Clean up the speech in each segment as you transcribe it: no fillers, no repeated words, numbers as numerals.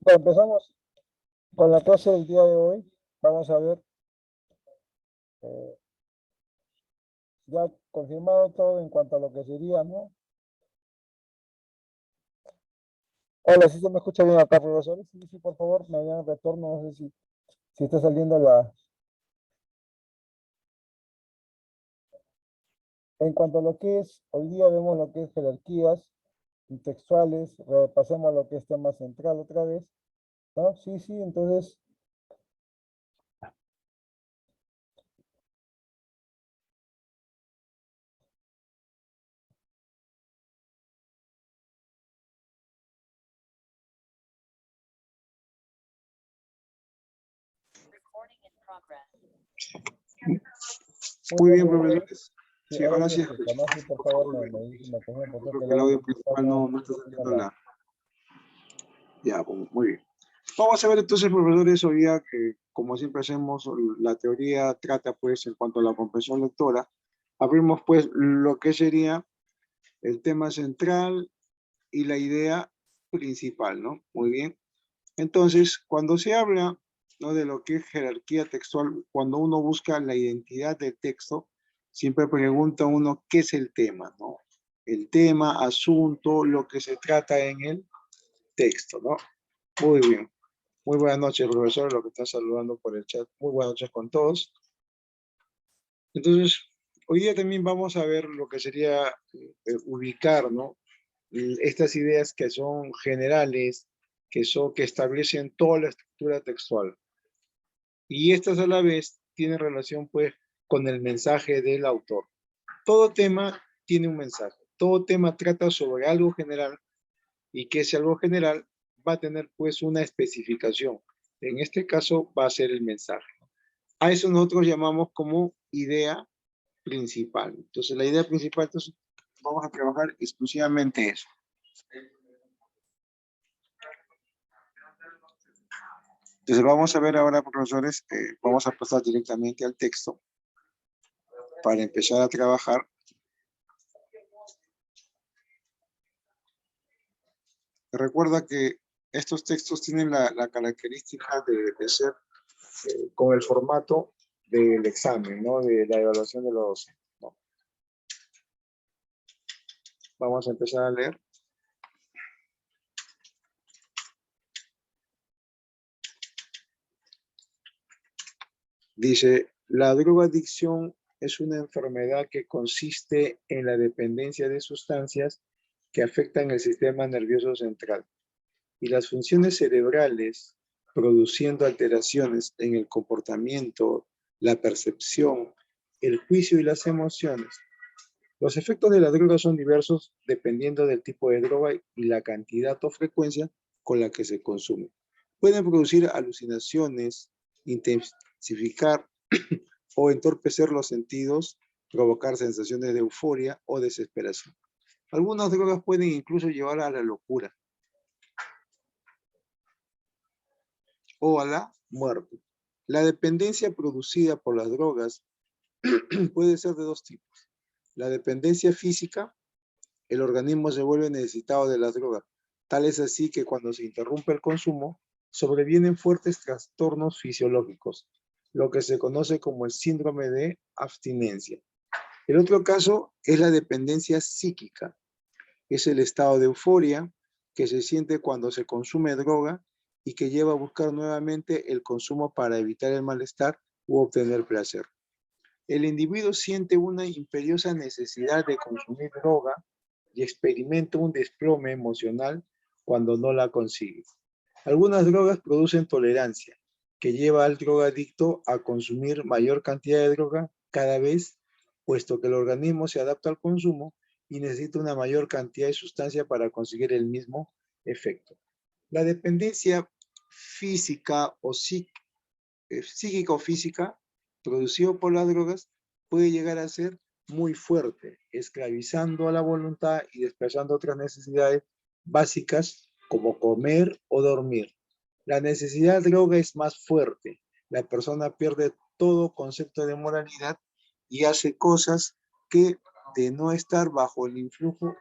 Empezamos con la clase del día de hoy. Vamos a ver, eh, ya confirmado todo en cuanto a lo que sería, ¿no? Hola, ¿sí se me escucha bien acá, profesor? Sí, sí, por favor, me dan retorno, no sé si está saliendo la... En cuanto a lo que es, hoy día vemos lo que es jerarquías textuales, repasemos lo que es tema central otra vez, ¿no? Sí, sí, entonces... Muy bien, profesores. Sí, Sí, ahora ahora sí sí escucha, escucho. ¿no? Sí, por favor, me confirma por Creo que que el el audio audio principal principal no está saliendo la... Ya, pues, muy bien. Vamos a ver entonces, profesores, hoy día que, como siempre hacemos, la teoría trata, pues, en cuanto a la comprensión lectora. Abrimos, pues, lo que sería el tema central y la idea principal, ¿no? Muy bien. Entonces, cuando se habla, ¿no?, de lo que es jerarquía textual, cuando uno busca la identidad del texto, siempre pregunta uno qué es el tema, ¿no? El tema, asunto, lo que se trata en el texto, ¿no? Muy bien. Muy buenas noches, profesor, lo que está saludando por el chat. Muy buenas noches con todos. Entonces, hoy día también vamos a ver lo que sería ubicar, ¿no?, estas ideas que son generales, que establecen toda la estructura textual. Y estas a la vez tienen relación, pues, con el mensaje del autor. Todo tema tiene un mensaje. Todo tema trata sobre algo general y que ese algo general va a tener, pues, una especificación. En este caso va a ser el mensaje. A eso nosotros llamamos como idea principal. Entonces, la idea principal, entonces, vamos a trabajar exclusivamente eso. Entonces, vamos a ver ahora, profesores, vamos a pasar directamente al texto para empezar a trabajar. Recuerda que estos textos tienen la característica de ser con el formato del examen, ¿no?, de la evaluación de los docentes, ¿no? Vamos a empezar a leer. Dice, la drogadicción es una enfermedad que consiste en la dependencia de sustancias que afectan el sistema nervioso central y las funciones cerebrales, produciendo alteraciones en el comportamiento, la percepción, el juicio y las emociones. Los efectos de la droga son diversos dependiendo del tipo de droga y la cantidad o frecuencia con la que se consume. Pueden producir alucinaciones, intensificar o entorpecer los sentidos, provocar sensaciones de euforia o desesperación. Algunas drogas pueden incluso llevar a la locura o a la muerte. La dependencia producida por las drogas puede ser de dos tipos. La dependencia física, el organismo se vuelve necesitado de las drogas. Tal es así que cuando se interrumpe el consumo, sobrevienen fuertes trastornos fisiológicos, lo que se conoce como el síndrome de abstinencia. El otro caso es la dependencia psíquica. Es el estado de euforia que se siente cuando se consume droga y que lleva a buscar nuevamente el consumo para evitar el malestar u obtener placer. El individuo siente una imperiosa necesidad de consumir droga y experimenta un desplome emocional cuando no la consigue. Algunas drogas producen tolerancia, que lleva al drogadicto a consumir mayor cantidad de droga cada vez, puesto que el organismo se adapta al consumo y necesita una mayor cantidad de sustancia para conseguir el mismo efecto. La dependencia física o psíquica o física producida por las drogas puede llegar a ser muy fuerte, esclavizando a la voluntad y desplazando otras necesidades básicas como comer o dormir. La necesidad de droga es más fuerte. La persona pierde todo concepto de moralidad y hace cosas que de no estar bajo el influjo,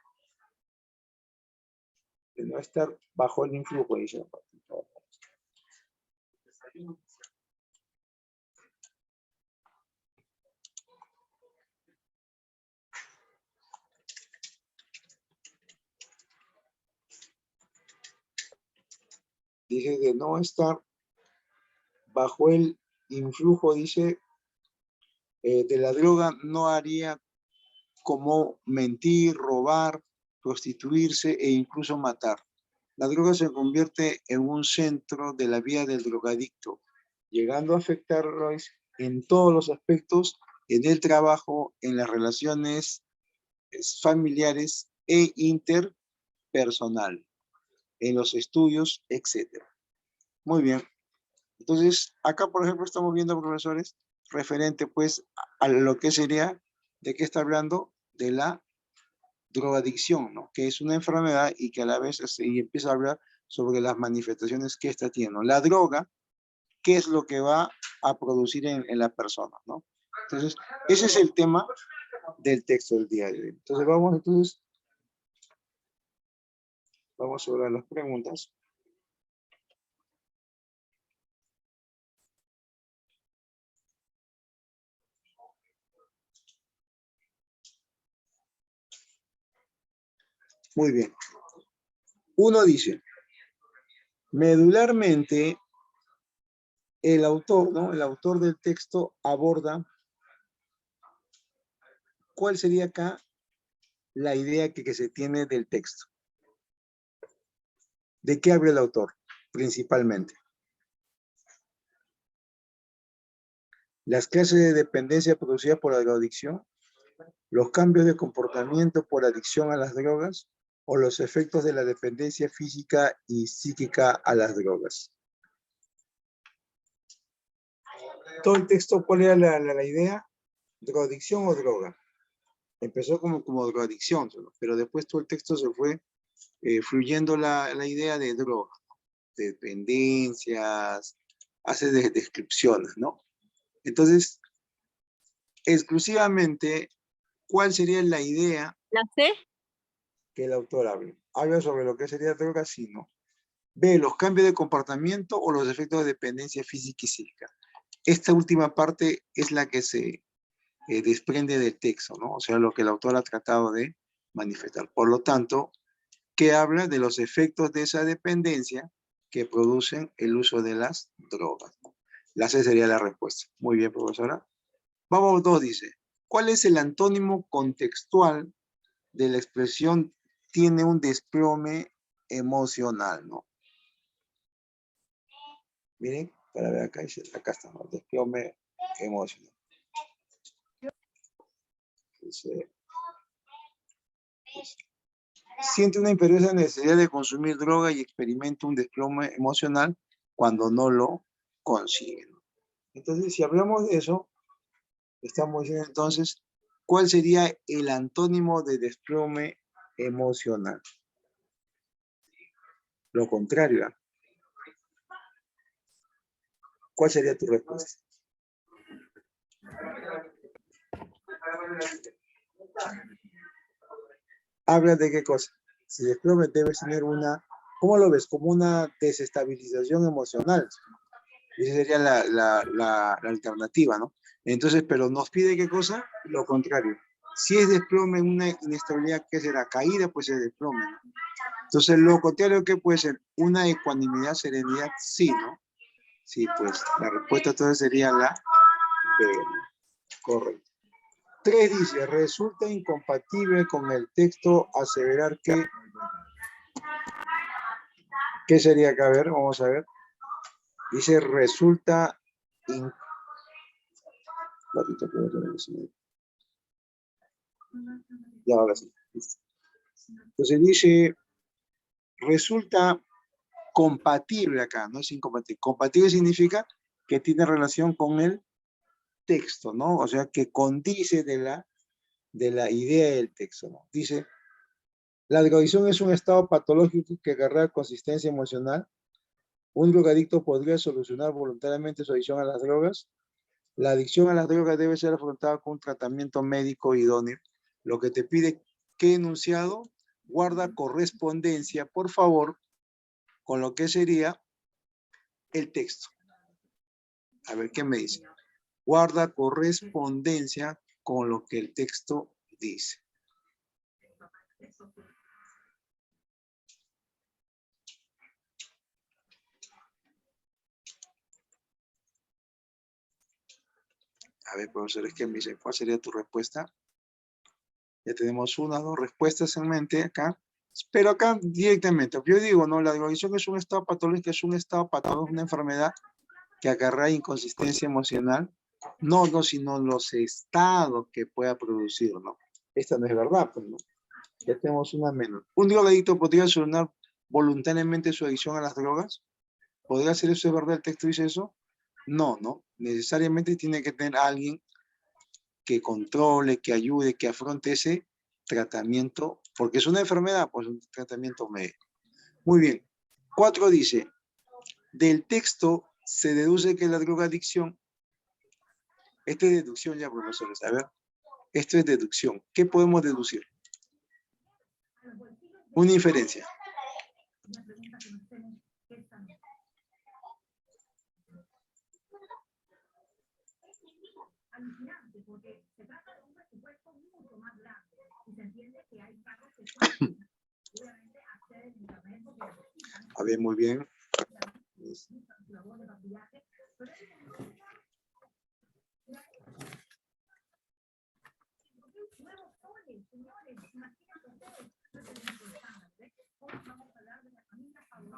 dice, Dice de no estar bajo el influjo, dice, de la droga, no haría como mentir, robar, prostituirse e incluso matar. La droga se convierte en un centro de la vida del drogadicto, llegando a afectarlos en todos los aspectos, en el trabajo, en las relaciones familiares e interpersonal, en los estudios, etc. Muy bien. Entonces, acá, por ejemplo, estamos viendo, profesores, referente, pues, a lo que sería, ¿de qué está hablando? De la drogadicción, ¿no? Que es una enfermedad y que a la vez y empieza a hablar sobre las manifestaciones que esta tiene, ¿no? La droga, ¿qué es lo que va a producir en la persona, ¿no? Entonces, ese es el tema del texto del día de hoy. Entonces, vamos a ver las preguntas. Muy bien. Uno dice, medularmente, el autor, ¿no? El autor del texto aborda cuál sería acá la idea que se tiene del texto. ¿De qué habla el autor? Principalmente. Las clases de dependencia producidas por la drogadicción, los cambios de comportamiento por adicción a las drogas o los efectos de la dependencia física y psíquica a las drogas. Todo el texto, ¿cuál era la idea? ¿Drogadicción o droga? Empezó como drogadicción, pero después todo el texto se fue fluyendo la idea de droga, de dependencias, hace descripciones, ¿no? Entonces, exclusivamente, ¿cuál sería la idea ¿La C? que el autor hable? ¿Habla sobre lo que sería droga? Sí, ¿no? B, los cambios de comportamiento o los efectos de dependencia física y psíquica. Esta última parte es la que se desprende del texto, ¿no? O sea, lo que el autor ha tratado de manifestar. Por lo tanto, que habla de los efectos de esa dependencia que producen el uso de las drogas. La C sería la respuesta. Muy bien, profesora. Vamos, dos, dice. ¿Cuál es el antónimo contextual de la expresión tiene un desplome emocional, ¿no? Miren, para ver acá, acá está, ¿no? Desplome emocional. Dice, siente una imperiosa necesidad de consumir droga y experimenta un desplome emocional cuando no lo consigue, ¿no? Entonces, si hablamos de eso, estamos diciendo entonces, ¿cuál sería el antónimo de desplome emocional? Lo contrario. ¿Cuál sería tu respuesta? ¿Habla de qué cosa? Si desplome debes tener una, ¿cómo lo ves? Como una desestabilización emocional. Esa sería la alternativa, ¿no? Entonces, pero nos pide qué cosa? Lo contrario. Si es desplome, una inestabilidad, ¿qué será? Caída, pues es desplome, ¿no? Entonces, lo contrario, ¿qué puede ser? Una ecuanimidad, serenidad, sí, ¿no? Sí, pues la respuesta entonces sería la B. Correcto. 3 dice, resulta incompatible con el texto aseverar que... ¿Qué sería acá? A ver, vamos a ver. Dice, resulta... Ya, ahora sí. Entonces dice, resulta compatible acá, no es incompatible. Compatible significa que tiene relación con el texto, ¿no? O sea, que condice de la idea del texto, ¿no? Dice, la drogadicción es un estado patológico que agarra consistencia emocional. Un drogadicto podría solucionar voluntariamente su adicción a las drogas. La adicción a las drogas debe ser afrontada con un tratamiento médico idóneo. Lo que te pide que enunciado guarda correspondencia, por favor, con lo que sería el texto. A ver, ¿qué me dice? Guarda correspondencia con lo que el texto dice. A ver, profesores, ¿qué me dice? ¿Cuál sería tu respuesta? Ya tenemos una o dos respuestas en mente acá. Pero acá directamente, yo digo, ¿no? La drogadicción es un estado patológico, es un estado patológico, una enfermedad que acarrea inconsistencia emocional. No, sino los estados que pueda producir, ¿no? Esta no es verdad, pues, ¿no? Ya tenemos una menos. ¿Un drogadicto podría solucionar voluntariamente su adicción a las drogas? ¿Podría ser eso? ¿Es verdad? ¿El texto dice eso? No, no. Necesariamente tiene que tener alguien que controle, que ayude, que afronte ese tratamiento, porque es una enfermedad, pues un tratamiento médico. Muy bien. 4 dice, del texto se deduce que la drogadicción, esta es deducción ya, profesores, a ver, esto es deducción. ¿Qué podemos deducir? Una inferencia. A ver, muy bien.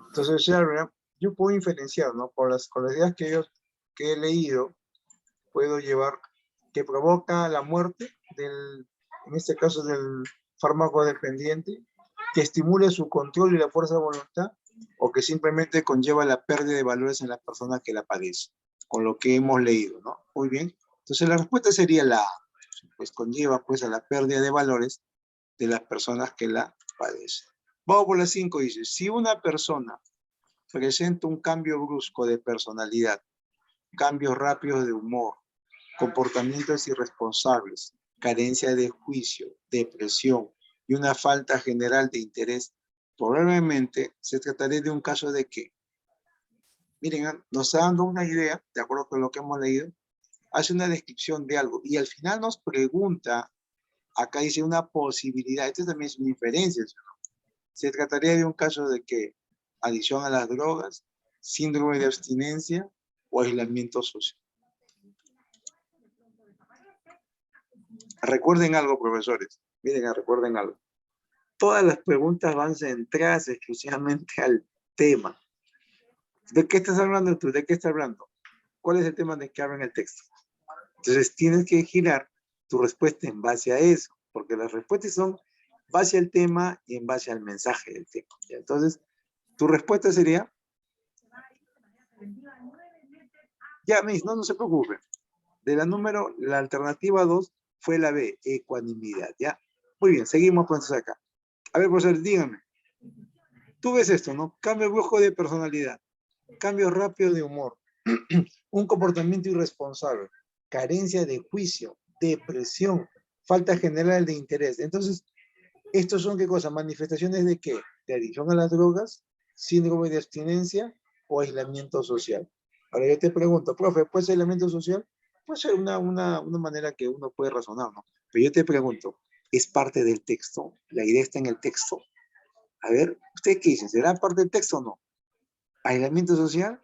Entonces, yo puedo inferenciar, ¿no? Por las ideas que he leído, puedo llevar que provoca la muerte en este caso del fármaco dependiente, que estimule su control y la fuerza de voluntad, o que simplemente conlleva la pérdida de valores en la persona que la padece, con lo que hemos leído, ¿no? Muy bien. Entonces la respuesta sería la A, pues conlleva pues a la pérdida de valores de las personas que la padecen. Vamos por la 5, dice, si una persona presenta un cambio brusco de personalidad, cambios rápidos de humor, comportamientos irresponsables, carencia de juicio, depresión y una falta general de interés, probablemente se trataría de un caso de que, miren, nos está dando una idea, de acuerdo con lo que hemos leído, hace una descripción de algo y al final nos pregunta, acá dice una posibilidad, esto también es una inferencia, ¿no? Se trataría de un caso de que adicción a las drogas, síndrome de abstinencia o aislamiento social. Recuerden algo, profesores. Miren, recuerden algo. Todas las preguntas van centradas exclusivamente al tema. ¿De qué estás hablando tú? ¿De qué estás hablando? ¿Cuál es el tema de que habla en el texto? Entonces tienes que girar tu respuesta en base a eso, porque las respuestas son base al tema y en base al mensaje del tema. Entonces, tu respuesta sería, ya, Miss, no se preocupe. De la alternativa 2 fue la B, ecuanimidad, ¿ya? Muy bien, seguimos entonces acá. A ver, profesor, dígame. Tú ves esto, ¿no? Cambio brusco de personalidad, cambio rápido de humor, un comportamiento irresponsable, carencia de juicio, depresión, falta general de interés. Entonces, ¿estos son qué cosas? ¿Manifestaciones de qué? De adicción a las drogas, síndrome de abstinencia o aislamiento social. Ahora yo te pregunto, profe, ¿puede ser aislamiento social? Puede ser una manera que uno puede razonar, ¿no? Pero yo te pregunto, ¿es parte del texto? ¿La idea está en el texto? A ver, ¿usted qué dice? ¿Será parte del texto o no? ¿Aislamiento social?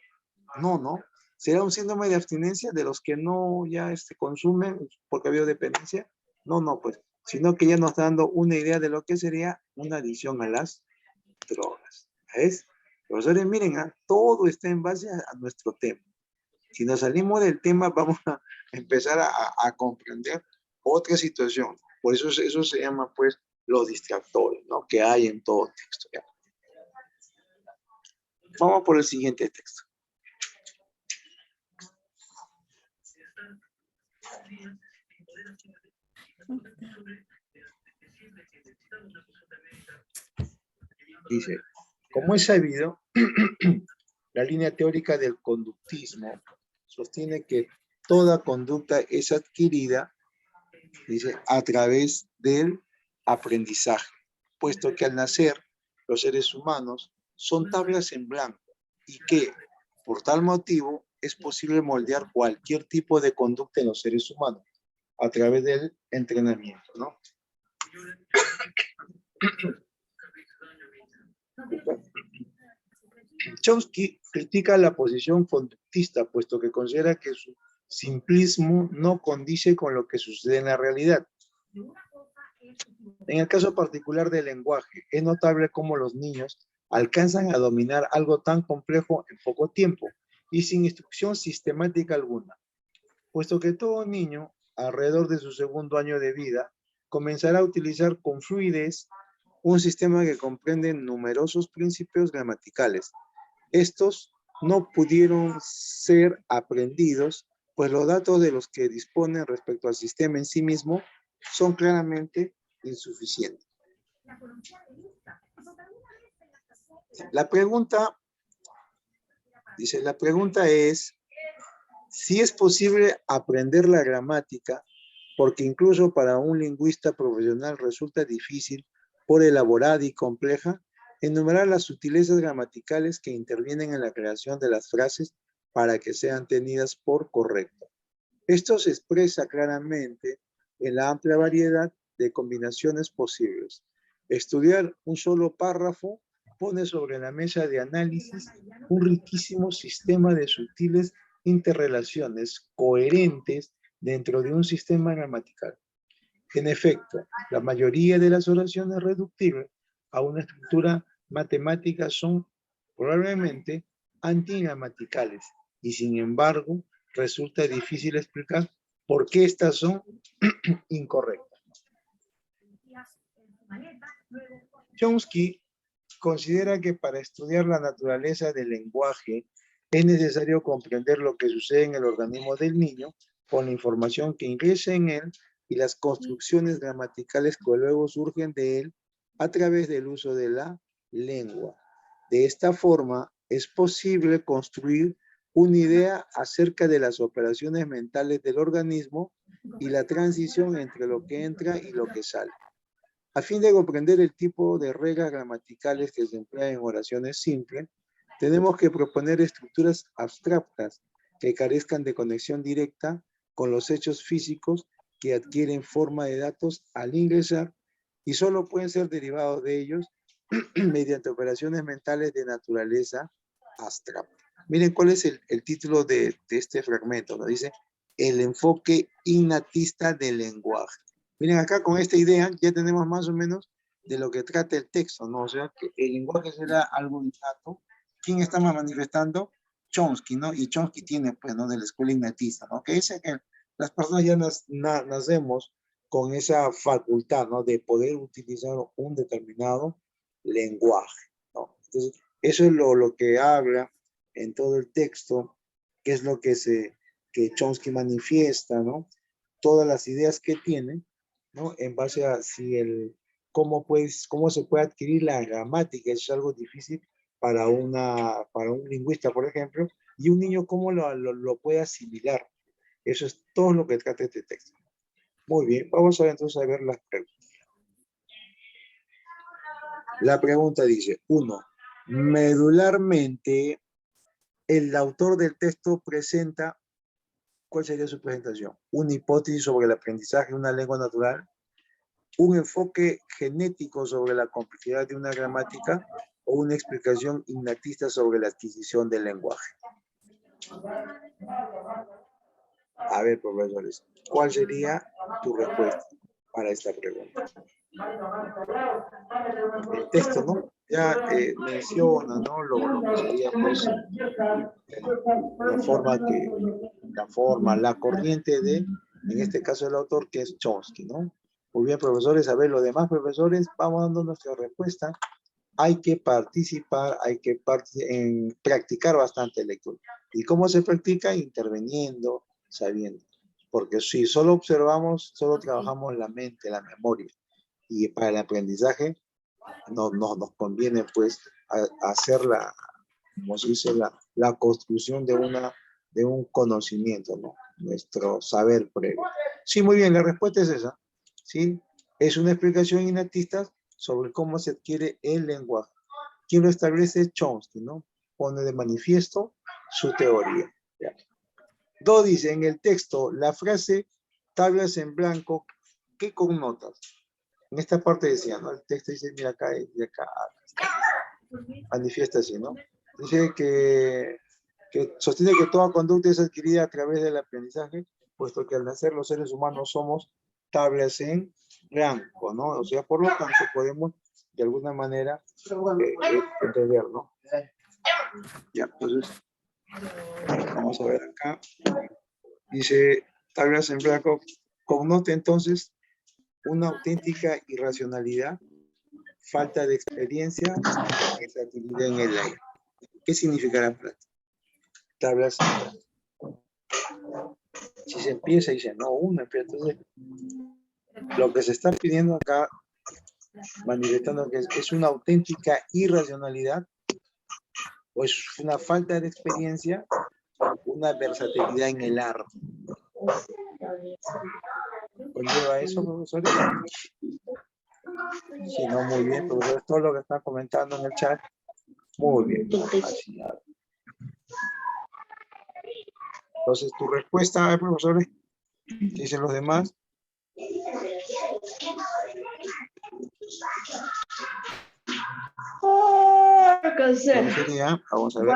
No. ¿Será un síndrome de abstinencia de los que no ya consumen porque ha habido dependencia? No, pues, sino que ya nos está dando una idea de lo que sería una adicción a las drogas. ¿Ves? Profesores, miren, todo está en base a nuestro tema. Si nos salimos del tema, vamos a empezar a comprender otra situación. Por eso se llama, pues, los distractores, ¿no? Que hay en todo texto. ¿Ya? Vamos por el siguiente texto. Dice, como es sabido, la línea teórica del conductismo sostiene que toda conducta es adquirida, dice, a través del aprendizaje, puesto que al nacer los seres humanos son tablas en blanco y que, por tal motivo, es posible moldear cualquier tipo de conducta en los seres humanos a través del entrenamiento, ¿no? Chomsky critica la posición conductista, puesto que considera que su simplismo no condice con lo que sucede en la realidad. En el caso particular del lenguaje, es notable cómo los niños alcanzan a dominar algo tan complejo en poco tiempo y sin instrucción sistemática alguna, puesto que todo niño, alrededor de su segundo año de vida, comenzará a utilizar con fluidez un sistema que comprende numerosos principios gramaticales. Estos no pudieron ser aprendidos, pues los datos de los que disponen respecto al sistema en sí mismo son claramente insuficientes. La pregunta es si es posible aprender la gramática, porque incluso para un lingüista profesional resulta difícil, por elaborada y compleja, enumerar las sutilezas gramaticales que intervienen en la creación de las frases para que sean tenidas por correcto. Esto se expresa claramente en la amplia variedad de combinaciones posibles. Estudiar un solo párrafo pone sobre la mesa de análisis un riquísimo sistema de sutiles interrelaciones coherentes dentro de un sistema gramatical. En efecto, la mayoría de las oraciones reductibles a una estructura matemática son probablemente antigramaticales y sin embargo resulta difícil explicar por qué estas son incorrectas. Chomsky considera que para estudiar la naturaleza del lenguaje es necesario comprender lo que sucede en el organismo del niño con la información que ingresa en él y las construcciones gramaticales que luego surgen de él a través del uso de la lengua. De esta forma, es posible construir una idea acerca de las operaciones mentales del organismo y la transición entre lo que entra y lo que sale. A fin de comprender el tipo de reglas gramaticales que se emplean en oraciones simples, tenemos que proponer estructuras abstractas que carezcan de conexión directa con los hechos físicos que adquieren forma de datos al ingresar y solo pueden ser derivados de ellos mediante operaciones mentales de naturaleza abstracta. Miren cuál es el título de este fragmento, ¿no? Dice, el enfoque innatista del lenguaje. Miren acá con esta idea ya tenemos más o menos de lo que trata el texto, ¿no? O sea, que el lenguaje será algo innato. ¿Quién está manifestando? Chomsky, ¿no? Y Chomsky tiene, pues, ¿no? De la escuela innatista, ¿no? Que dice que las personas ya nacemos con esa facultad, ¿no? De poder utilizar un determinado lenguaje, ¿no? Entonces, eso es lo que habla en todo el texto, que es lo que Chomsky manifiesta, ¿no? Todas las ideas que tiene, ¿no? En base a cómo se puede adquirir la gramática, eso es algo difícil para un lingüista, por ejemplo, y un niño cómo lo puede asimilar. Eso es todo lo que trata este texto. Muy bien, vamos a ver entonces a ver las preguntas. La pregunta dice, 1. Medularmente, el autor del texto presenta, ¿cuál sería su presentación? Una hipótesis sobre el aprendizaje de una lengua natural, un enfoque genético sobre la complejidad de una gramática o una explicación innatista sobre la adquisición del lenguaje. A ver, profesores, ¿cuál sería tu respuesta para esta pregunta? El texto, ¿no? Ya menciona, ¿no? Lo que sería, pues, la corriente de, en este caso, el autor, que es Chomsky, ¿no? Muy bien, profesores. A ver, los demás profesores, vamos dando nuestra respuesta. Hay que participar, en practicar bastante lectura. ¿Y cómo se practica? Interviniendo, sabiendo. Porque si solo observamos, solo trabajamos la mente, la memoria. Y para el aprendizaje nos conviene, pues, hacer como se dice, la construcción de un conocimiento, ¿no? Nuestro saber previo. Sí, muy bien, la respuesta es esa. ¿Sí? Es una explicación innatista sobre cómo se adquiere el lenguaje. ¿Quién lo establece? Chomsky, ¿no? Pone de manifiesto su teoría. Ya. 2 dice, en el texto, la frase tablas en blanco, ¿qué connotas? En esta parte decía, ¿no? El texto dice, mira acá y acá. Manifiesta así, ¿no? Dice que sostiene que toda conducta es adquirida a través del aprendizaje, puesto que al nacer los seres humanos somos tablas en blanco, ¿no? O sea, por lo tanto, podemos de alguna manera entender, ¿no? Ya, entonces, vamos a ver acá. Dice, tablas en blanco, connota entonces una auténtica irracionalidad, falta de experiencia, versatilidad en el aire. ¿Qué significará tablas en blanco? Si se empieza y dice, no, una, pero entonces lo que se está pidiendo acá, manifestando que es una auténtica irracionalidad, o es una falta de experiencia, una versatilidad en el arte. ¿Conlleva eso, profesores? Sí, no, muy bien, profesores, todo lo que están comentando en el chat, muy bien. Así, entonces, tu respuesta, profesores, ¿qué dicen los demás? Vamos a ver.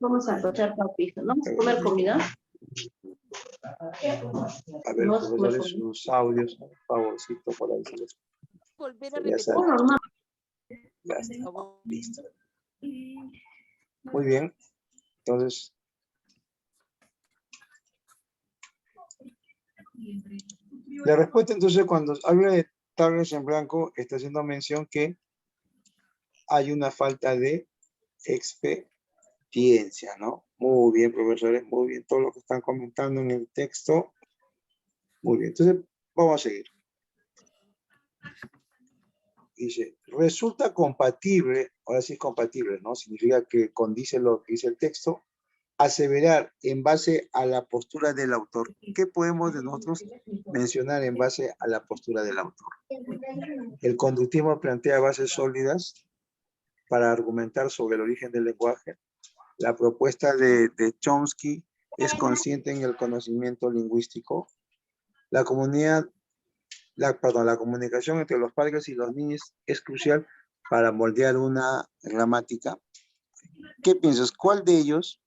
Vamos a aprovechar papito. ¿No vamos a comer comida? A ver, profesores, sus audios, por favorcito, por ahí. Volver a Ya repetir. está. normal. Ya está. Listo. Muy bien. Entonces, la respuesta entonces cuando habla de tablas en blanco está haciendo mención que hay una falta de experiencia, ¿no? Muy bien, profesores, muy bien. Todo lo que están comentando en el texto. Muy bien. Entonces, vamos a seguir. Dice, resulta compatible, ahora sí es compatible, ¿no? Significa que condice lo que dice el texto, aseverar en base a la postura del autor. ¿Qué podemos de nosotros mencionar en base a la postura del autor? El conductismo plantea bases sólidas para argumentar sobre el origen del lenguaje. La propuesta de Chomsky es consciente en el conocimiento lingüístico. La comunicación entre los padres y los niños es crucial para moldear una gramática. ¿Qué piensas? ¿Cuál de ellos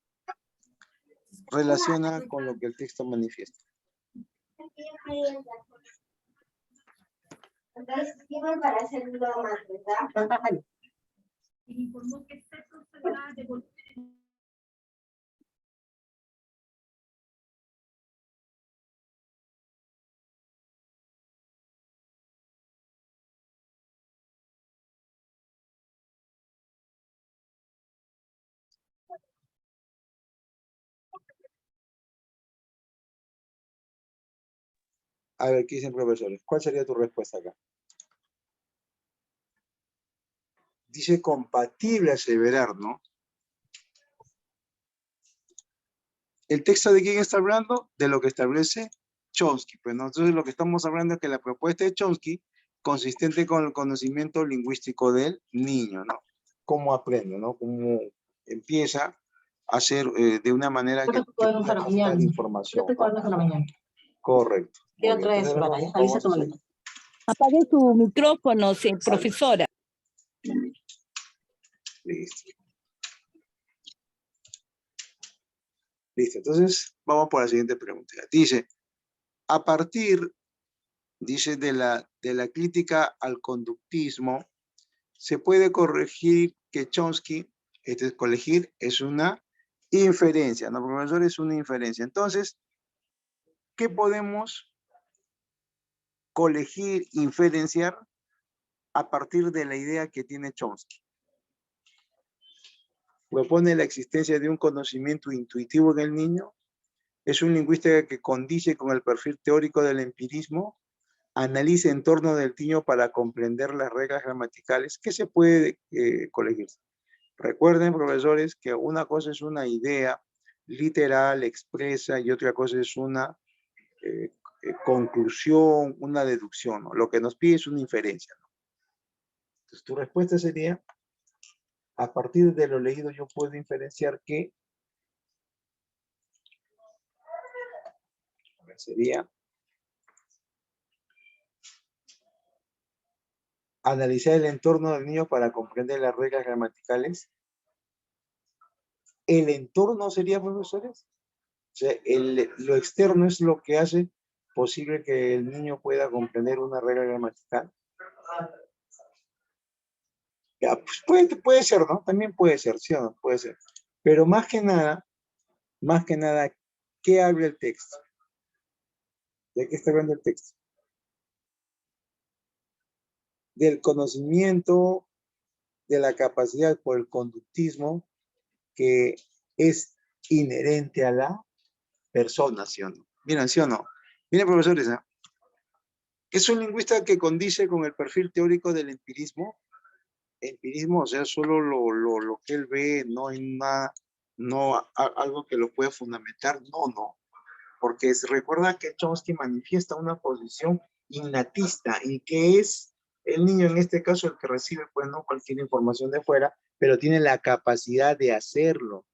relaciona con lo que el texto manifiesta? Para hacer bromas, ¿verdad? A ver, ¿qué dicen profesores? ¿Cuál sería tu respuesta acá? Dice compatible aseverar, ¿no? ¿El texto de quién está hablando? De lo que establece Chomsky. Pues, ¿no? Entonces lo que estamos hablando es que la propuesta de Chomsky, consistente con el conocimiento lingüístico del niño, ¿no? Cómo aprende, ¿no? Cómo empieza a hacer de una manera que pueda captar información. ¿No? Correcto. Entonces, Apague su micrófono, profesora. Listo. Listo. Entonces, vamos por la siguiente pregunta. Dice, a partir, dice, de la crítica al conductismo, se puede corregir que Chomsky, corregir es una inferencia, ¿no, profesor? Es una inferencia. Entonces, ¿qué podemos colegir, inferenciar a partir de la idea que tiene Chomsky? Propone la existencia de un conocimiento intuitivo en el niño, es un lingüista que condice con el perfil teórico del empirismo, analiza en torno del niño para comprender las reglas gramaticales. ¿Qué se puede colegir? Recuerden, profesores, que una cosa es una idea literal, expresa, y otra cosa es una conclusión, una deducción, ¿no? Lo que nos pide es una inferencia, ¿no? Entonces, tu respuesta sería, A partir de lo leído yo puedo inferenciar que sería analizar el entorno del niño para comprender las reglas gramaticales. El entorno sería, profesores, o sea, lo externo es lo que hace posible que el niño pueda comprender una regla gramatical. Ya, pues puede ser, ¿no? También puede ser, ¿sí o no? Puede ser. Pero más que nada, ¿qué habla el texto? ¿De qué está hablando el texto? Del conocimiento, de la capacidad por el conductismo que es inherente a la persona, ¿sí o no? Miren, ¿sí o no? Miren, profesores, ¿eh? Es un lingüista que condice con el perfil teórico del empirismo. Empirismo, o sea, solo lo que él ve, no hay nada, algo que lo pueda fundamentar, no. Porque recuerda que Chomsky manifiesta una posición innatista y que es el niño en este caso el que recibe, pues, no cualquier información de fuera, pero tiene la capacidad de hacerlo.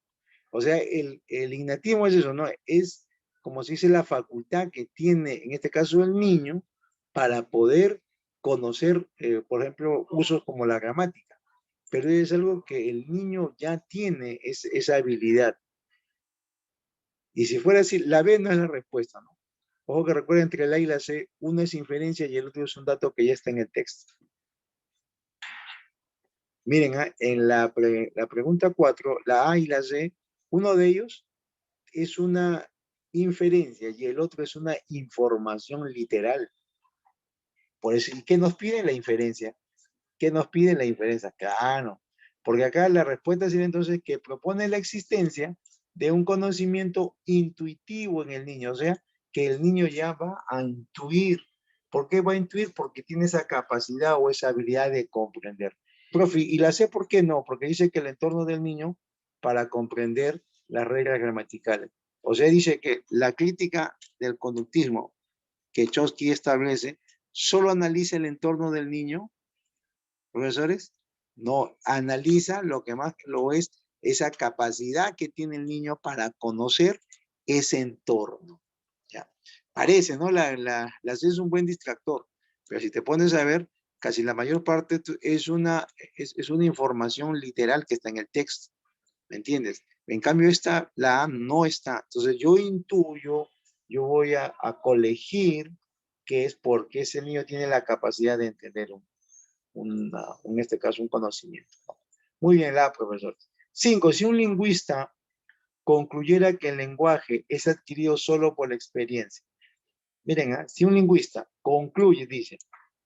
O sea, el innatismo es eso, ¿no? Es, como se dice, la facultad que tiene, en este caso, el niño, para poder conocer, por ejemplo, usos como la gramática. Pero es algo que el niño ya tiene esa habilidad. Y si fuera así, la B no es la respuesta, ¿no? Ojo que recuerden, entre la A y la C, uno es inferencia y el otro es un dato que ya está en el texto. Miren, en la pregunta 4, la A y la C, uno de ellos es una inferencia y el otro es una información literal. Por eso, ¿y qué nos pide la inferencia? ¿Qué nos pide la inferencia? Claro, porque acá la respuesta sería entonces que propone la existencia de un conocimiento intuitivo en el niño, o sea, que el niño ya va a intuir. ¿Por qué va a intuir? Porque tiene esa capacidad o esa habilidad de comprender. Profe, ¿y la sé por qué no? Porque dice que el entorno del niño para comprender las reglas gramaticales. O sea, dice que la crítica del conductismo que Chomsky establece solo analiza el entorno del niño, profesores, no analiza lo que más lo es esa capacidad que tiene el niño para conocer ese entorno. ¿Ya? Parece, ¿no? La C es un buen distractor, pero si te pones a ver, casi la mayor parte es una información literal que está en el texto, ¿me entiendes? En cambio la A no está. Entonces yo intuyo, yo voy a colegir que es porque ese niño tiene la capacidad de entender en este caso, un conocimiento. Muy bien, profesor. 5. Si un lingüista concluyera que el lenguaje es adquirido solo por la experiencia. Miren, si un lingüista concluye, dice,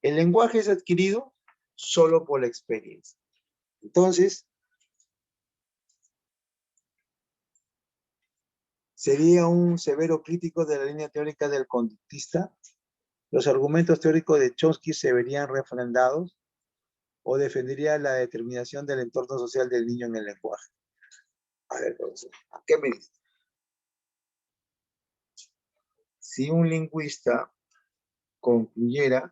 el lenguaje es adquirido solo por la experiencia. Entonces, sería un severo crítico de la línea teórica del conductista. Los argumentos teóricos de Chomsky se verían refrendados o defendería la determinación del entorno social del niño en el lenguaje. A ver, profesor, ¿qué me dice? Si un lingüista concluyera,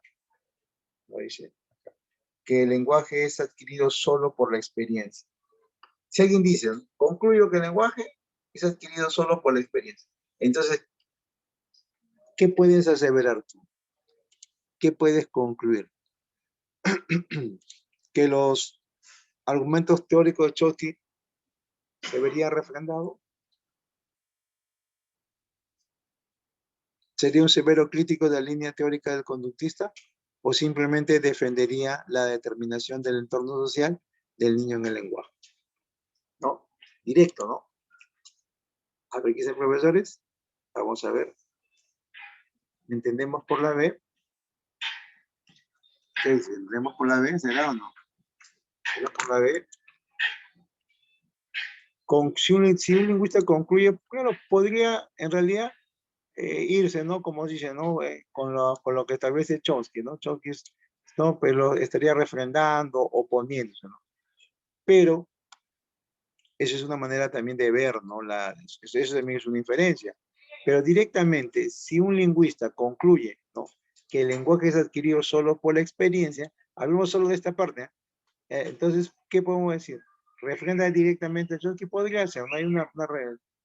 lo dice, que el lenguaje es adquirido solo por la experiencia. Si alguien dice, concluyo que el lenguaje es adquirido solo por la experiencia. Entonces, ¿qué puedes aseverar tú? ¿Qué puedes concluir? Que los argumentos teóricos de Chomsky se verían refrendados. ¿Sería un severo crítico de la línea teórica del conductista? ¿O simplemente defendería la determinación del entorno social del niño en el lenguaje? ¿No? Directo, ¿no? A ver, ¿qué dicen, profesores? Vamos a ver. ¿Entendemos por la B? ¿Qué dice? ¿Entendemos por la B? ¿Será o no? ¿Será por la B? Si un lingüista concluye, bueno, podría en realidad irse, ¿no? Como dice, ¿no? Con lo que establece Chomsky, ¿no? Chomsky, ¿no? Pero estaría refrendando, oponiéndose, ¿no? Pero esa es una manera también de ver, ¿no? Eso también es una inferencia. Pero directamente, si un lingüista concluye, ¿no?, que el lenguaje es adquirido solo por la experiencia, hablemos solo de esta parte, entonces, ¿qué podemos decir? refrenda directamente a Chomsky, podría ser, no hay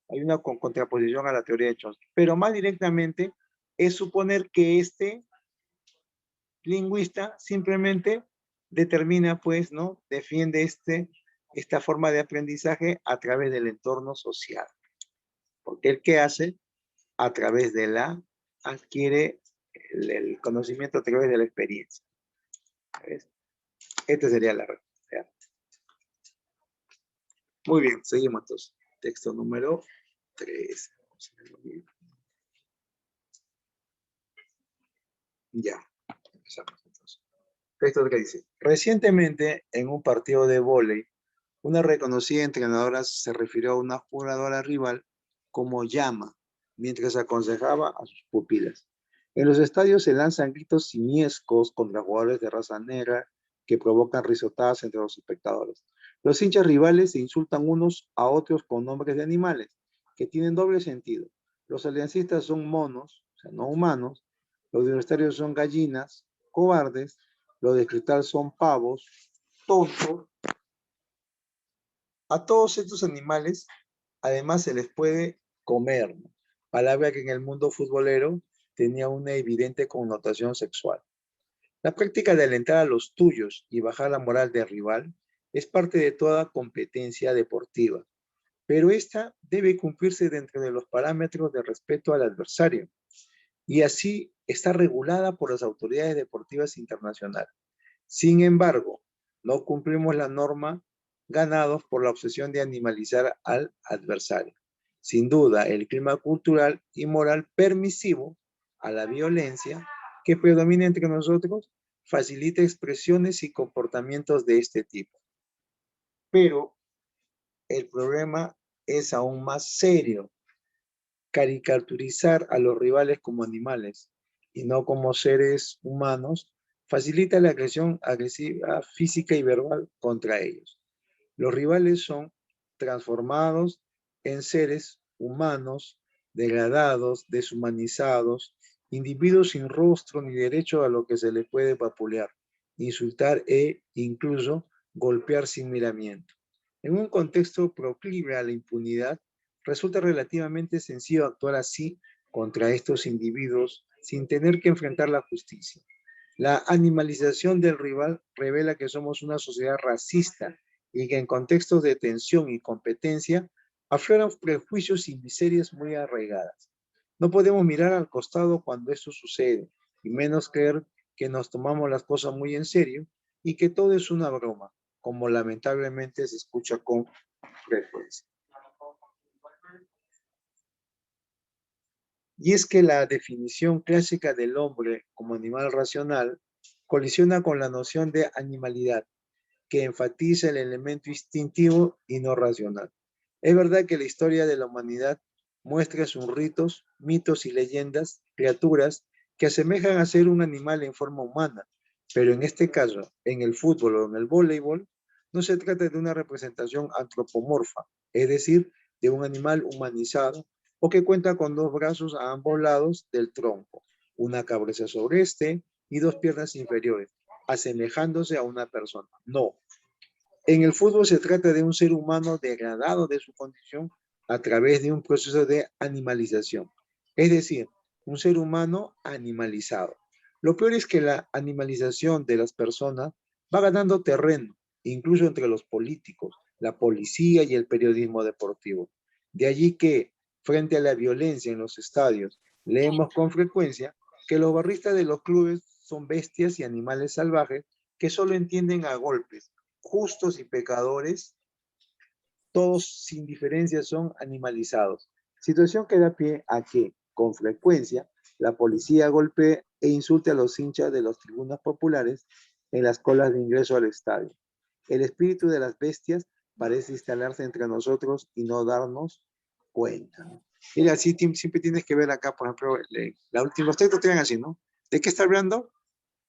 hay una contraposición a la teoría de Chomsky, pero más directamente es suponer que este lingüista simplemente determina, pues, ¿no? Defiende esta forma de aprendizaje a través del entorno social. Porque el que hace, a través de adquiere el conocimiento a través de la experiencia. ¿Ves? Esta sería la respuesta. Muy bien, seguimos entonces. Texto número 3. Ya, empezamos entonces. Texto que dice, recientemente en un partido de vóley, una reconocida entrenadora se refirió a una jugadora rival como llama, mientras aconsejaba a sus pupilas. En los estadios se lanzan gritos simiescos contra jugadores de raza negra que provocan risotadas entre los espectadores. Los hinchas rivales se insultan unos a otros con nombres de animales que tienen doble sentido. Los aliancistas son monos, o sea, no humanos. Los universitarios son gallinas, cobardes. Los de cristal son pavos, tontos. A todos estos animales, además, se les puede comer, ¿no? Palabra que en el mundo futbolero tenía una evidente connotación sexual. La práctica de alentar a los tuyos y bajar la moral del rival es parte de toda competencia deportiva, pero esta debe cumplirse dentro de los parámetros de respeto al adversario, y así está regulada por las autoridades deportivas internacionales. Sin embargo, no cumplimos la norma ganados por la obsesión de animalizar al adversario. Sin duda, el clima cultural y moral permisivo a la violencia que predomina entre nosotros facilita expresiones y comportamientos de este tipo. Pero el problema es aún más serio. Caricaturizar a los rivales como animales y no como seres humanos facilita la agresión agresiva física y verbal contra ellos. Los rivales son transformados en seres humanos, degradados, deshumanizados, individuos sin rostro ni derecho a lo que se les puede vapulear, insultar e incluso golpear sin miramiento. En un contexto proclive a la impunidad, resulta relativamente sencillo actuar así contra estos individuos sin tener que enfrentar la justicia. La animalización del rival revela que somos una sociedad racista y que en contextos de tensión y competencia afloran prejuicios y miserias muy arraigadas. No podemos mirar al costado cuando esto sucede, y menos creer que nos tomamos las cosas muy en serio y que todo es una broma, como lamentablemente se escucha con frecuencia. Y es que la definición clásica del hombre como animal racional colisiona con la noción de animalidad, que enfatiza el elemento instintivo y no racional. Es verdad que la historia de la humanidad muestra sus ritos, mitos y leyendas, criaturas que asemejan a ser un animal en forma humana, pero en este caso, en el fútbol o en el voleibol, no se trata de una representación antropomorfa, es decir, de un animal humanizado o que cuenta con dos brazos a ambos lados del tronco, una cabeza sobre este y dos piernas inferiores, asemejándose a una persona. No. En el fútbol se trata de un ser humano degradado de su condición a través de un proceso de animalización. Es decir, un ser humano animalizado. Lo peor es que la animalización de las personas va ganando terreno, incluso entre los políticos, la policía y el periodismo deportivo. De allí que, frente a la violencia en los estadios, leemos con frecuencia que los barristas de los clubes son bestias y animales salvajes que solo entienden a golpes. Justos y pecadores, todos sin diferencia son animalizados. Situación que da pie a que, con frecuencia, la policía golpee e insulte a los hinchas de las tribunas populares en las colas de ingreso al estadio. El espíritu de las bestias parece instalarse entre nosotros y no darnos cuenta. Mira, así siempre tienes que ver acá, por ejemplo, los textos tienen así, ¿no? ¿De qué está hablando?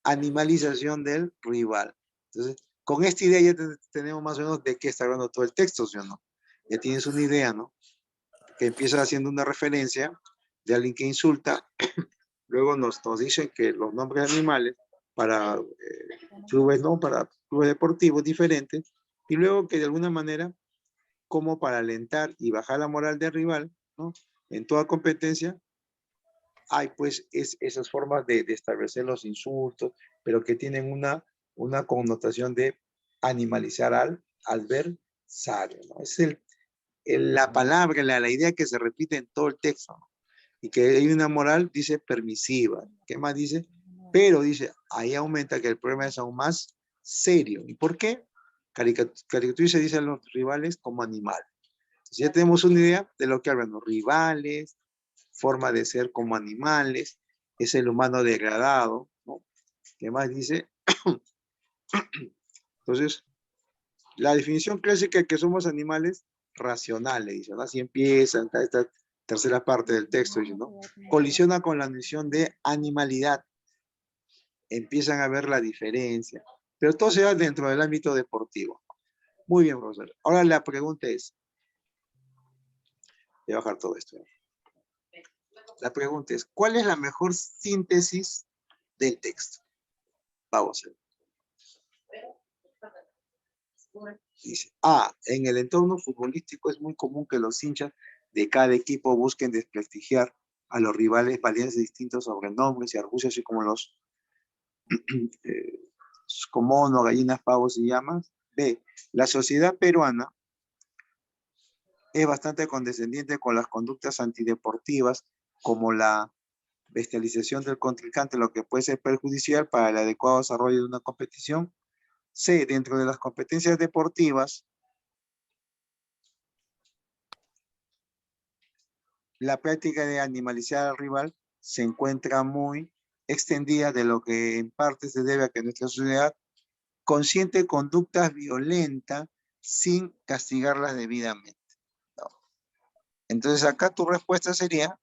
Animalización del rival. Entonces, con esta idea ya tenemos más o menos de qué está hablando todo el texto, ¿sí o no? Ya tienes una idea, ¿no? Que empieza haciendo una referencia de alguien que insulta, luego nos dicen que los nombres de animales para clubes, ¿no? Para clubes deportivos diferentes, Y luego que de alguna manera, como para alentar y bajar la moral del rival, ¿no? En toda competencia, hay pues esas formas de establecer los insultos, pero que tienen una connotación de animalizar al adversario, ¿no? Es la palabra, la idea que se repite en todo el texto, ¿no? Y que hay una moral, dice, permisiva. ¿Qué más dice? Pero dice, ahí aumenta que el problema es aún más serio. ¿Y por qué? Caricaturiza, dice a los rivales como animales. Entonces ya tenemos una idea de lo que hablan los rivales, forma de ser como animales, es el humano degradado, ¿no? ¿Qué más dice? Entonces, la definición clásica es que somos animales racionales, dice, ¿no? Así empieza esta tercera parte del texto, dice, ¿no? Colisiona con la noción de animalidad. Empiezan a ver la diferencia. Pero todo se da dentro del ámbito deportivo. Muy bien, profesor. Ahora la pregunta es, voy a bajar todo esto. La pregunta es, ¿cuál es la mejor síntesis del texto? Vamos a ver. Dice, en el entorno futbolístico es muy común que los hinchas de cada equipo busquen desprestigiar a los rivales valientes de distintos sobrenombres y argucios, así como los como monos, gallinas, pavos y llamas. B, la sociedad peruana es bastante condescendiente con las conductas antideportivas, como la bestialización del contrincante, lo que puede ser perjudicial para el adecuado desarrollo de una competición. C, dentro de las competencias deportivas, la práctica de animalizar al rival se encuentra muy extendida, de lo que en parte se debe a que nuestra sociedad consiente conductas violentas sin castigarlas debidamente, ¿no? Entonces acá tu respuesta sería,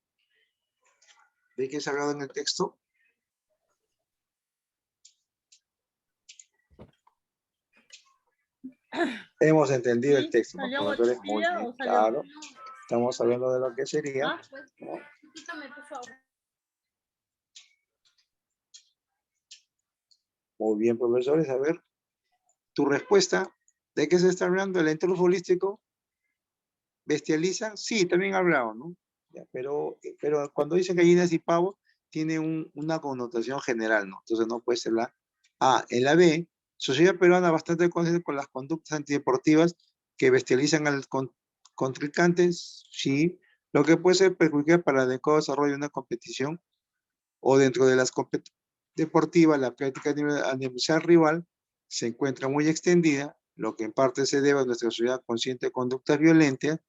¿de qué es hablado en el texto? Hemos entendido el texto, ¿no? Profesores, muy bien, claro. Estamos hablando de lo que sería, ¿no? Muy bien, profesores. A ver, tu respuesta, ¿de qué se está hablando? ¿El entorno futbolístico bestializa? Sí, también ha hablado, ¿no? Ya, pero cuando dicen gallinas y pavos, tiene una connotación general, ¿no? Entonces no puede ser la A. En la B, sociedad peruana bastante consciente con las conductas antideportivas que bestializan al contrincante, sí, lo que puede ser perjudicial para el adecuado desarrollo de una competición, o dentro de las competiciones deportivas, la práctica de animalizar al rival se encuentra muy extendida, lo que en parte se debe a nuestra sociedad consciente de conductas violentas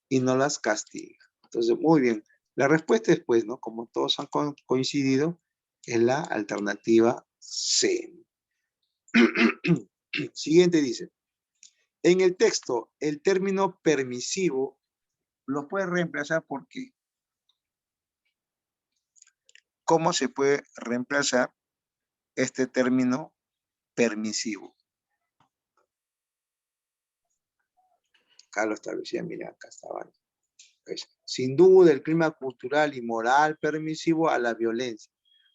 y no las castiga. Entonces, muy bien. La respuesta es, pues, ¿no? Como todos han coincidido, es la alternativa C. Siguiente dice, en el texto, el término permisivo lo puede reemplazar por qué. ¿Cómo se puede reemplazar este término permisivo? Acá lo establecía, mira, acá estaba. Pues, sin duda, el clima cultural y moral permisivo a la violencia.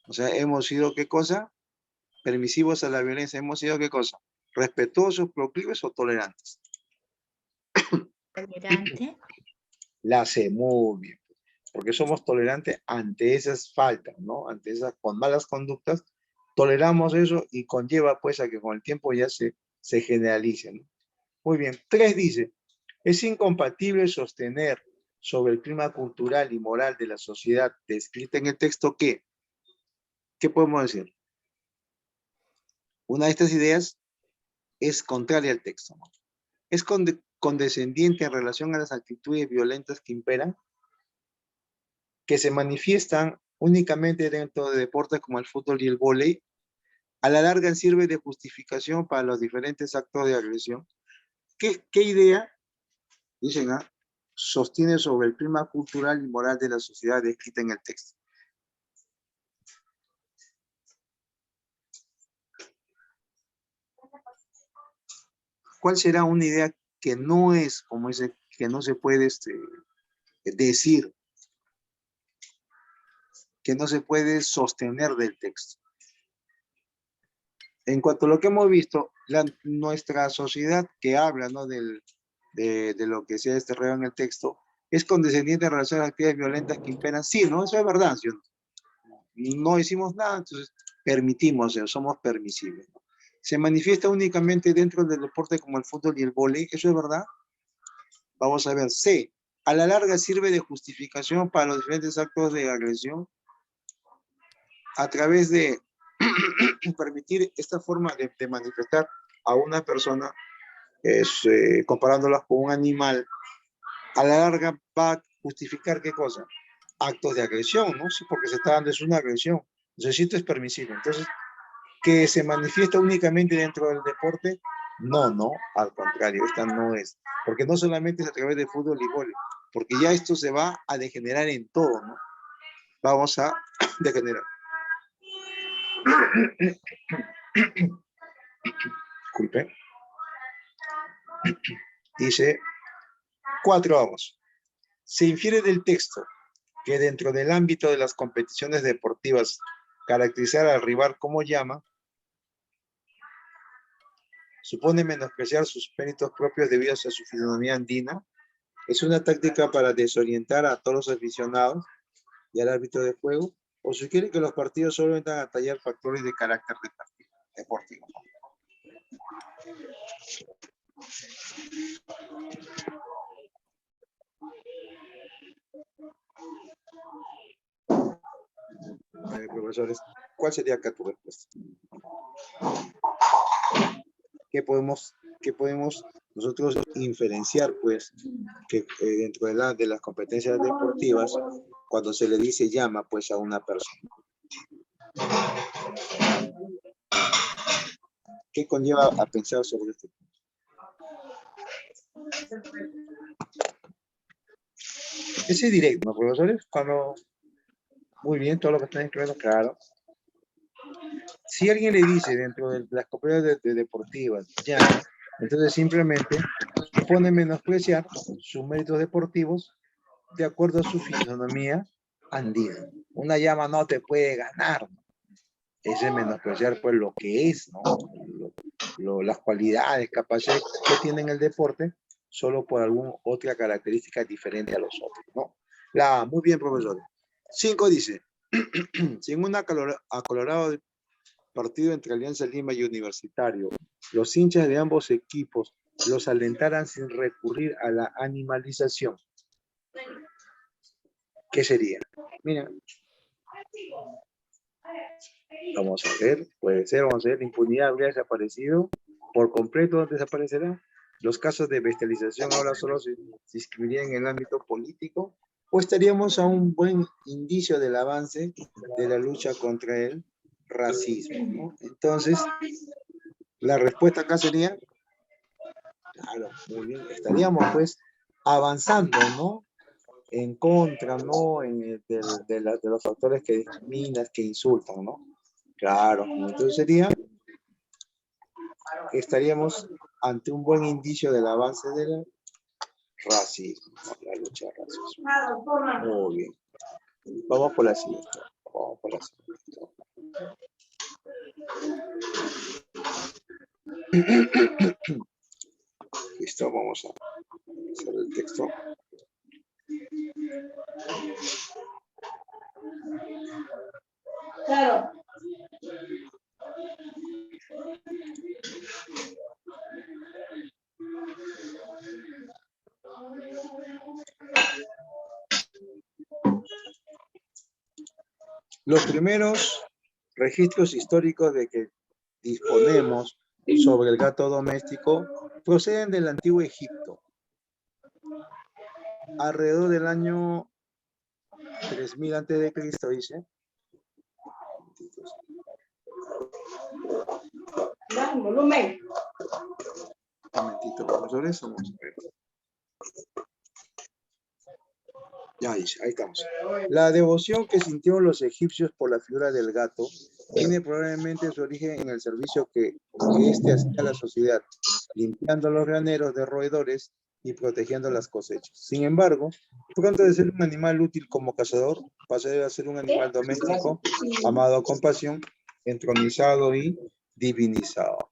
O sea, hemos sido, ¿qué cosa? Permisivos a la violencia. Hemos sido, ¿qué cosa? Respetuosos, proclives o tolerantes. Tolerante. La sé muy bien. Porque somos tolerantes ante esas faltas, ¿no? Ante esas con malas conductas, toleramos eso y conlleva pues a que con el tiempo ya se generalice, ¿no? Muy bien. 3 dice, es incompatible sostener sobre el clima cultural y moral de la sociedad descrita en el texto que, ¿qué podemos decir? Una de estas ideas es contraria al texto, ¿no? Es condescendiente en relación a las actitudes violentas que imperan, que se manifiestan únicamente dentro de deportes como el fútbol y el vóley, a la larga sirve de justificación para los diferentes actos de agresión. ¿Qué idea, dicen, sostiene sobre el clima cultural y moral de la sociedad descrita en el texto? ¿Cuál será una idea que no es, como ese, que no se puede decir, que no se puede sostener del texto? En cuanto a lo que hemos visto, nuestra sociedad que habla, ¿no? de lo que se ha desarrollado en el texto, es condescendiente en relación a las actividades violentas que imperan. Sí, ¿no? Eso es verdad, ¿sí o no? No hicimos nada, entonces permitimos, somos permisibles, ¿no? Se manifiesta únicamente dentro del deporte como el fútbol y el vóley, ¿eso es verdad? Vamos a ver, C. A la larga sirve de justificación para los diferentes actos de agresión a través de permitir esta forma de manifestar a una persona, comparándolas con un animal, a la larga va a justificar ¿qué cosa? Actos de agresión, ¿no? Sí, porque se está dando, es una agresión. Entonces, esto es permisible. Entonces, ¿que se manifiesta únicamente dentro del deporte? No, no, al contrario, esta no es. Porque no solamente es a través de fútbol y vóley, porque ya esto se va a degenerar en todo, ¿no? Vamos a degenerar. Disculpe. Dice 4, vamos. Se infiere del texto que dentro del ámbito de las competiciones deportivas, caracterizar al rival como llama, supone menospreciar sus méritos propios debido a su fisonomía andina. Es una táctica para desorientar a todos los aficionados y al árbitro de juego, o sugiere que los partidos solo entran a tallar factores de carácter deportivo. A ver, profesores, ¿cuál sería acá tu respuesta? ¿Qué podemos nosotros inferenciar, pues, que dentro de las competencias deportivas, cuando se le dice llama, pues, a una persona? ¿Qué conlleva a pensar sobre este punto? Ese es directo, ¿no, profesores? Cuando... Muy bien, todo lo que están escribiendo, claro. Si alguien le dice dentro de las competencias deportivas, ya, entonces simplemente supone menospreciar sus méritos deportivos de acuerdo a su fisonomía andina. Una llama no te puede ganar, ¿no? Ese es menospreciar pues lo que es, ¿no? Las cualidades, capacidades que tiene en el deporte, solo por alguna otra característica diferente a los otros, ¿no? Muy bien, profesor. 5 dice, si en un acalorado partido entre Alianza Lima y Universitario, los hinchas de ambos equipos los alentaran sin recurrir a la animalización, ¿qué sería? Mira. Vamos a ver, puede ser, vamos a ver, la impunidad habría desaparecido, por completo desaparecerá. Los casos de bestialización ahora solo se inscribirían en el ámbito político, o estaríamos a un buen indicio del avance de la lucha contra el racismo, ¿no? Entonces, la respuesta acá sería, claro, muy bien, estaríamos pues avanzando, ¿no? En contra, ¿no? De los factores que discriminan, que insultan, ¿no? Claro, entonces sería, estaríamos ante un buen indicio del avance del racismo, la lucha del racismo. Muy bien. Vamos por la siguiente. Vamos por la siguiente. Listo, vamos a hacer el texto. Claro. Los primeros registros históricos de que disponemos sobre el gato doméstico proceden del antiguo Egipto. Alrededor del año 3000 a.C., dice. Volumen. Un momentito, profesores, vamos a ver. Ya dice, ahí estamos. La devoción que sintieron los egipcios por la figura del gato tiene probablemente su origen en el servicio que éste hacía a la sociedad, limpiando los graneros de roedores y protegiendo las cosechas. Sin embargo, pronto de ser un animal útil como cazador, pasó a ser un animal doméstico, amado con pasión, entronizado y divinizado.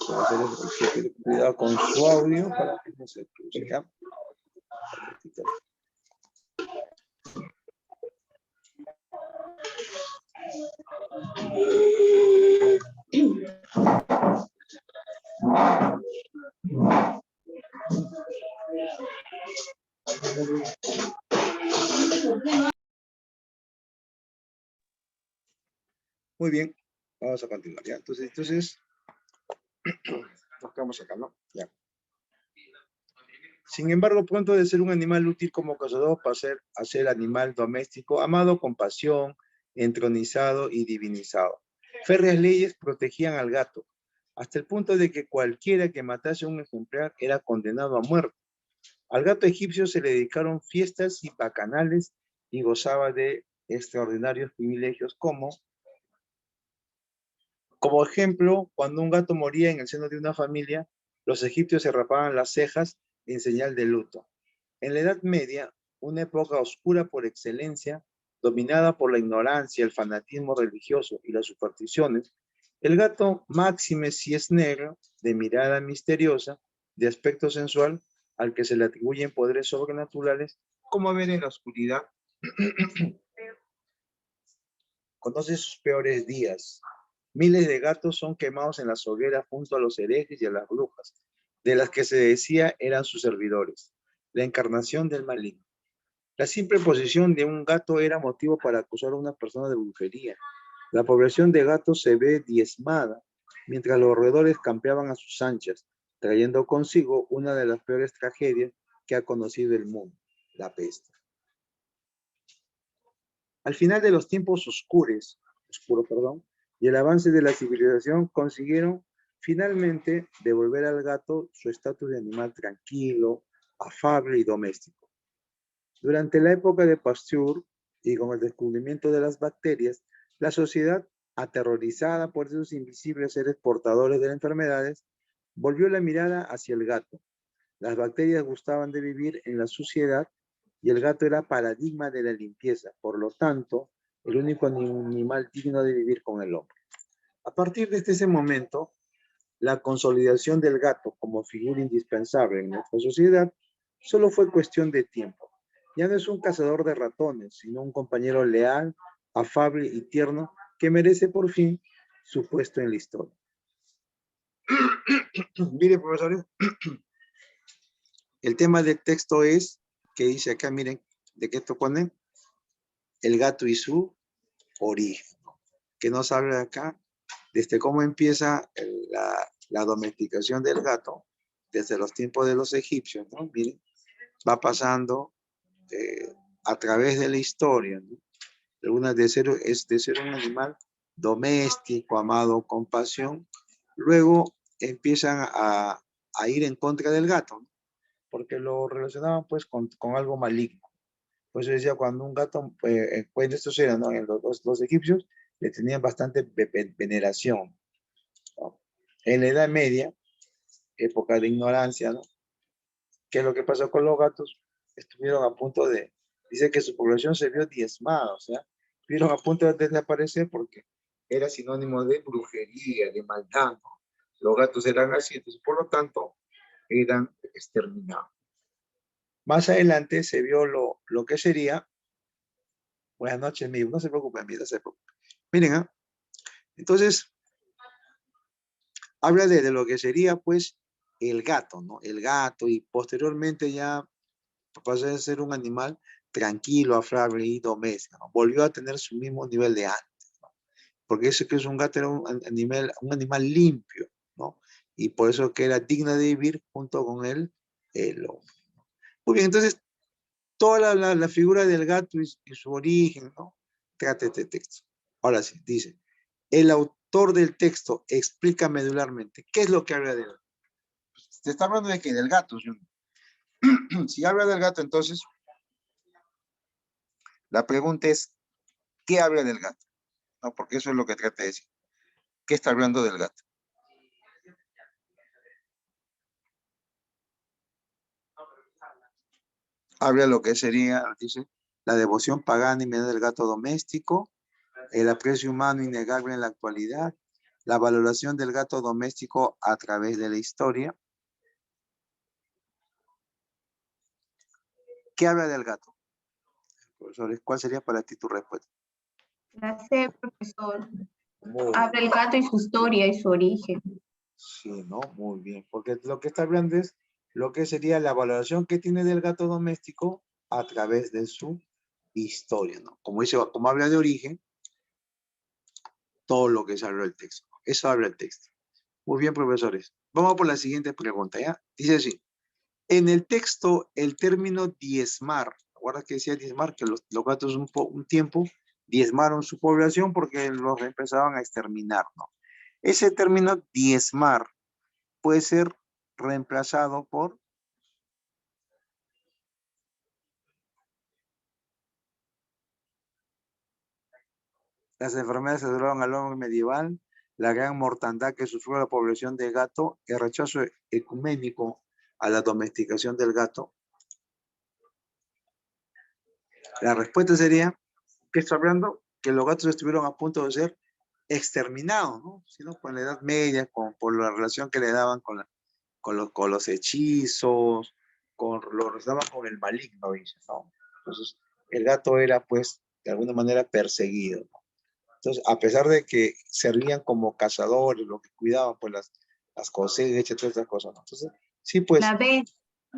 Hay que tener cuidado con su audio para que no se cruce, ¿ya? Muy bien, vamos a continuar, ¿ya? Entonces nos quedamos acá, ¿no? Ya. Sin embargo, pronto de ser un animal útil como cazador pasar a ser animal doméstico, amado con pasión, entronizado y divinizado. Férreas leyes protegían al gato, hasta el punto de que cualquiera que matase un ejemplar era condenado a muerte. Al gato egipcio se le dedicaron fiestas y bacanales y gozaba de extraordinarios privilegios como ejemplo, cuando un gato moría en el seno de una familia, los egipcios se rapaban las cejas en señal de luto. En la Edad Media, una época oscura por excelencia, dominada por la ignorancia, el fanatismo religioso y las supersticiones, el gato, máxime si es negro, de mirada misteriosa, de aspecto sensual, al que se le atribuyen poderes sobrenaturales, como ver en la oscuridad, conoce sus peores días. Miles de gatos son quemados en las hogueras junto a los herejes y a las brujas, de las que se decía eran sus servidores, la encarnación del maligno. La simple posición de un gato era motivo para acusar a una persona de brujería. La población de gatos se ve diezmada, mientras los roedores campeaban a sus anchas, trayendo consigo una de las peores tragedias que ha conocido el mundo, la peste. Al final de los tiempos oscuros, y el avance de la civilización consiguieron finalmente devolver al gato su estatus de animal tranquilo, afable y doméstico. Durante la época de Pasteur y con el descubrimiento de las bacterias, la sociedad, aterrorizada por esos invisibles seres portadores de enfermedades, volvió la mirada hacia el gato. Las bacterias gustaban de vivir en la suciedad y el gato era paradigma de la limpieza, por lo tanto, el único animal digno de vivir con el hombre. A partir de ese momento, la consolidación del gato como figura indispensable en nuestra sociedad solo fue cuestión de tiempo. Ya no es un cazador de ratones, sino un compañero leal, afable y tierno que merece por fin su puesto en la historia. Miren, profesores, el tema del texto es, que dice acá, miren, ¿de qué esto pone? El gato y su origen. Que nos habla acá desde cómo empieza la domesticación del gato, desde los tiempos de los egipcios, ¿no? Miren, va pasando a través de la historia, ¿no? Algunas de ser un animal doméstico, amado con pasión, luego empiezan a ir en contra del gato, ¿no? Porque lo relacionaban pues con algo maligno. Por eso decía, cuando un gato, pues estos eran, ¿no? En los egipcios le tenían bastante veneración, ¿no? En la Edad Media, época de ignorancia, ¿no? ¿Qué es lo que pasó con los gatos? Estuvieron a punto de, dice que su población se vio diezmada, o sea, estuvieron a punto de desaparecer porque era sinónimo de brujería, de maldad, ¿no? Los gatos eran así, entonces por lo tanto eran exterminados. Más adelante se vio lo que sería, buenas noches, amigo, no se preocupen, no se preocupen. Miren, ¿eh? Entonces, habla de lo que sería, pues, el gato, ¿no? El gato, y posteriormente ya pasó a ser un animal tranquilo, afable y doméstico, ¿no? Volvió a tener su mismo nivel de antes, ¿no? Porque eso que es un gato era un animal limpio, ¿no? Y por eso que era digno de vivir junto con el hombre. Muy bien, entonces, toda la figura del gato y su origen, ¿no? Trata este texto. Ahora sí, dice, el autor del texto explica medularmente qué es lo que habla de él. Se está hablando de qué, del gato. Si habla del gato, entonces, la pregunta es, ¿qué habla del gato? ¿No? Porque eso es lo que trata de decir. ¿Qué está hablando del gato? Habla lo que sería, dice, la devoción pagana y medio del gato doméstico, el aprecio humano innegable en la actualidad, la valoración del gato doméstico a través de la historia. ¿Qué habla del gato? Profesores, ¿cuál sería para ti tu respuesta? La C, profesor. Muy Habla el gato y su historia y su origen. Sí, ¿no? Muy bien. Porque lo que está hablando es lo que sería la valoración que tiene del gato doméstico a través de su historia, ¿no? Como dice, como habla de origen, todo lo que se habla del texto. Eso habla el texto. Muy bien, profesores. Vamos por la siguiente pregunta, ¿ya? Dice así. En el texto, el término diezmar, ¿recuerda que decía diezmar? Que los gatos un tiempo diezmaron su población porque los empezaban a exterminar, ¿no? Ese término diezmar puede ser reemplazado por las enfermedades que duraron al hombre medieval, la gran mortandad que sufrió la población de gato, el rechazo ecuménico a la domesticación del gato. La respuesta sería, ¿qué está hablando? Que los gatos estuvieron a punto de ser exterminados, ¿no? Sino con la Edad Media, por la relación que le daban con los hechizos, los daban con el maligno, dice, ¿no? Entonces, el gato era, pues, de alguna manera perseguido, ¿no? Entonces, a pesar de que servían como cazadores, los que cuidaban, pues, las cosechas, todas estas cosas, ¿no? Entonces, sí, pues, La B.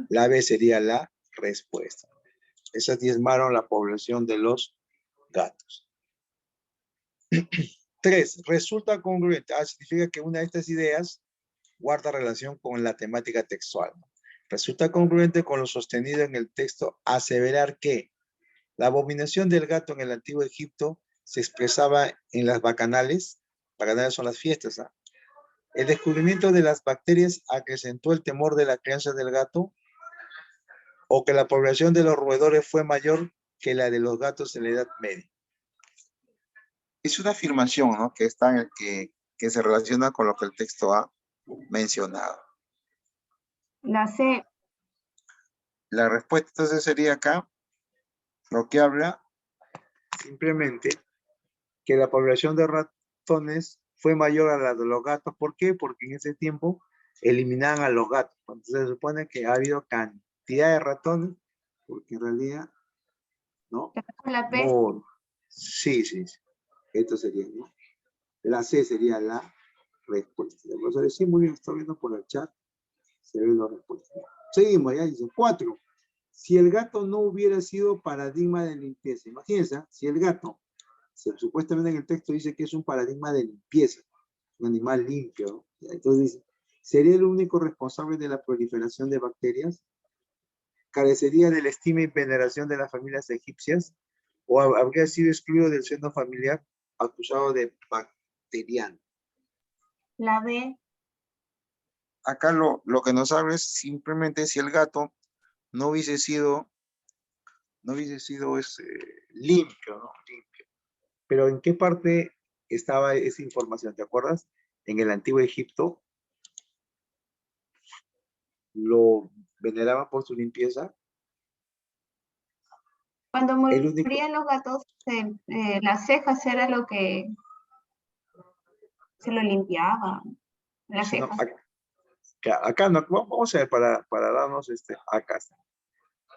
la B sería la respuesta. Esas diezmaron la población de los gatos. 3. Resulta congruente. Significa que una de estas ideas guarda relación con la temática textual. Resulta congruente con lo sostenido en el texto aseverar que la abominación del gato en el antiguo Egipto se expresaba en las bacanales. Bacanales son las fiestas. ¿Ah? El descubrimiento de las bacterias acrecentó el temor de la crianza del gato, o que la población de los roedores fue mayor que la de los gatos en la Edad Media. Es una afirmación, ¿no? que se relaciona con lo que el texto ha mencionado. La C. La respuesta entonces sería acá, lo que habla simplemente que la población de ratones fue mayor a la de los gatos. ¿Por qué? Porque en ese tiempo eliminaban a los gatos. Entonces se supone que ha habido cantidad de ratones, porque en realidad, ¿no? La P. Sí. Esto sería, ¿no? La C sería la respuesta. Entonces, sí, muy bien, estoy viendo por el chat. Se ven las respuestas. Seguimos, ya dice. 4. Si el gato no hubiera sido paradigma de limpieza. Imagínense, si el gato, supuestamente en el texto dice que es un paradigma de limpieza, un animal limpio, ¿no? Entonces dice, ¿sería el único responsable de la proliferación de bacterias? ¿Carecería de la estima y veneración de las familias egipcias? ¿O habría sido excluido del seno familiar acusado de bacteriano? La B. Acá lo que nos habla es simplemente si el gato no hubiese sido limpio, ¿no? Limpio. Pero ¿en qué parte estaba esa información? ¿Te acuerdas? En el antiguo Egipto lo veneraban por su limpieza. Cuando El único, morían los gatos, las cejas era lo que se lo limpiaba. Las sí, no, cejas. acá no, vamos a ver para darnos acá.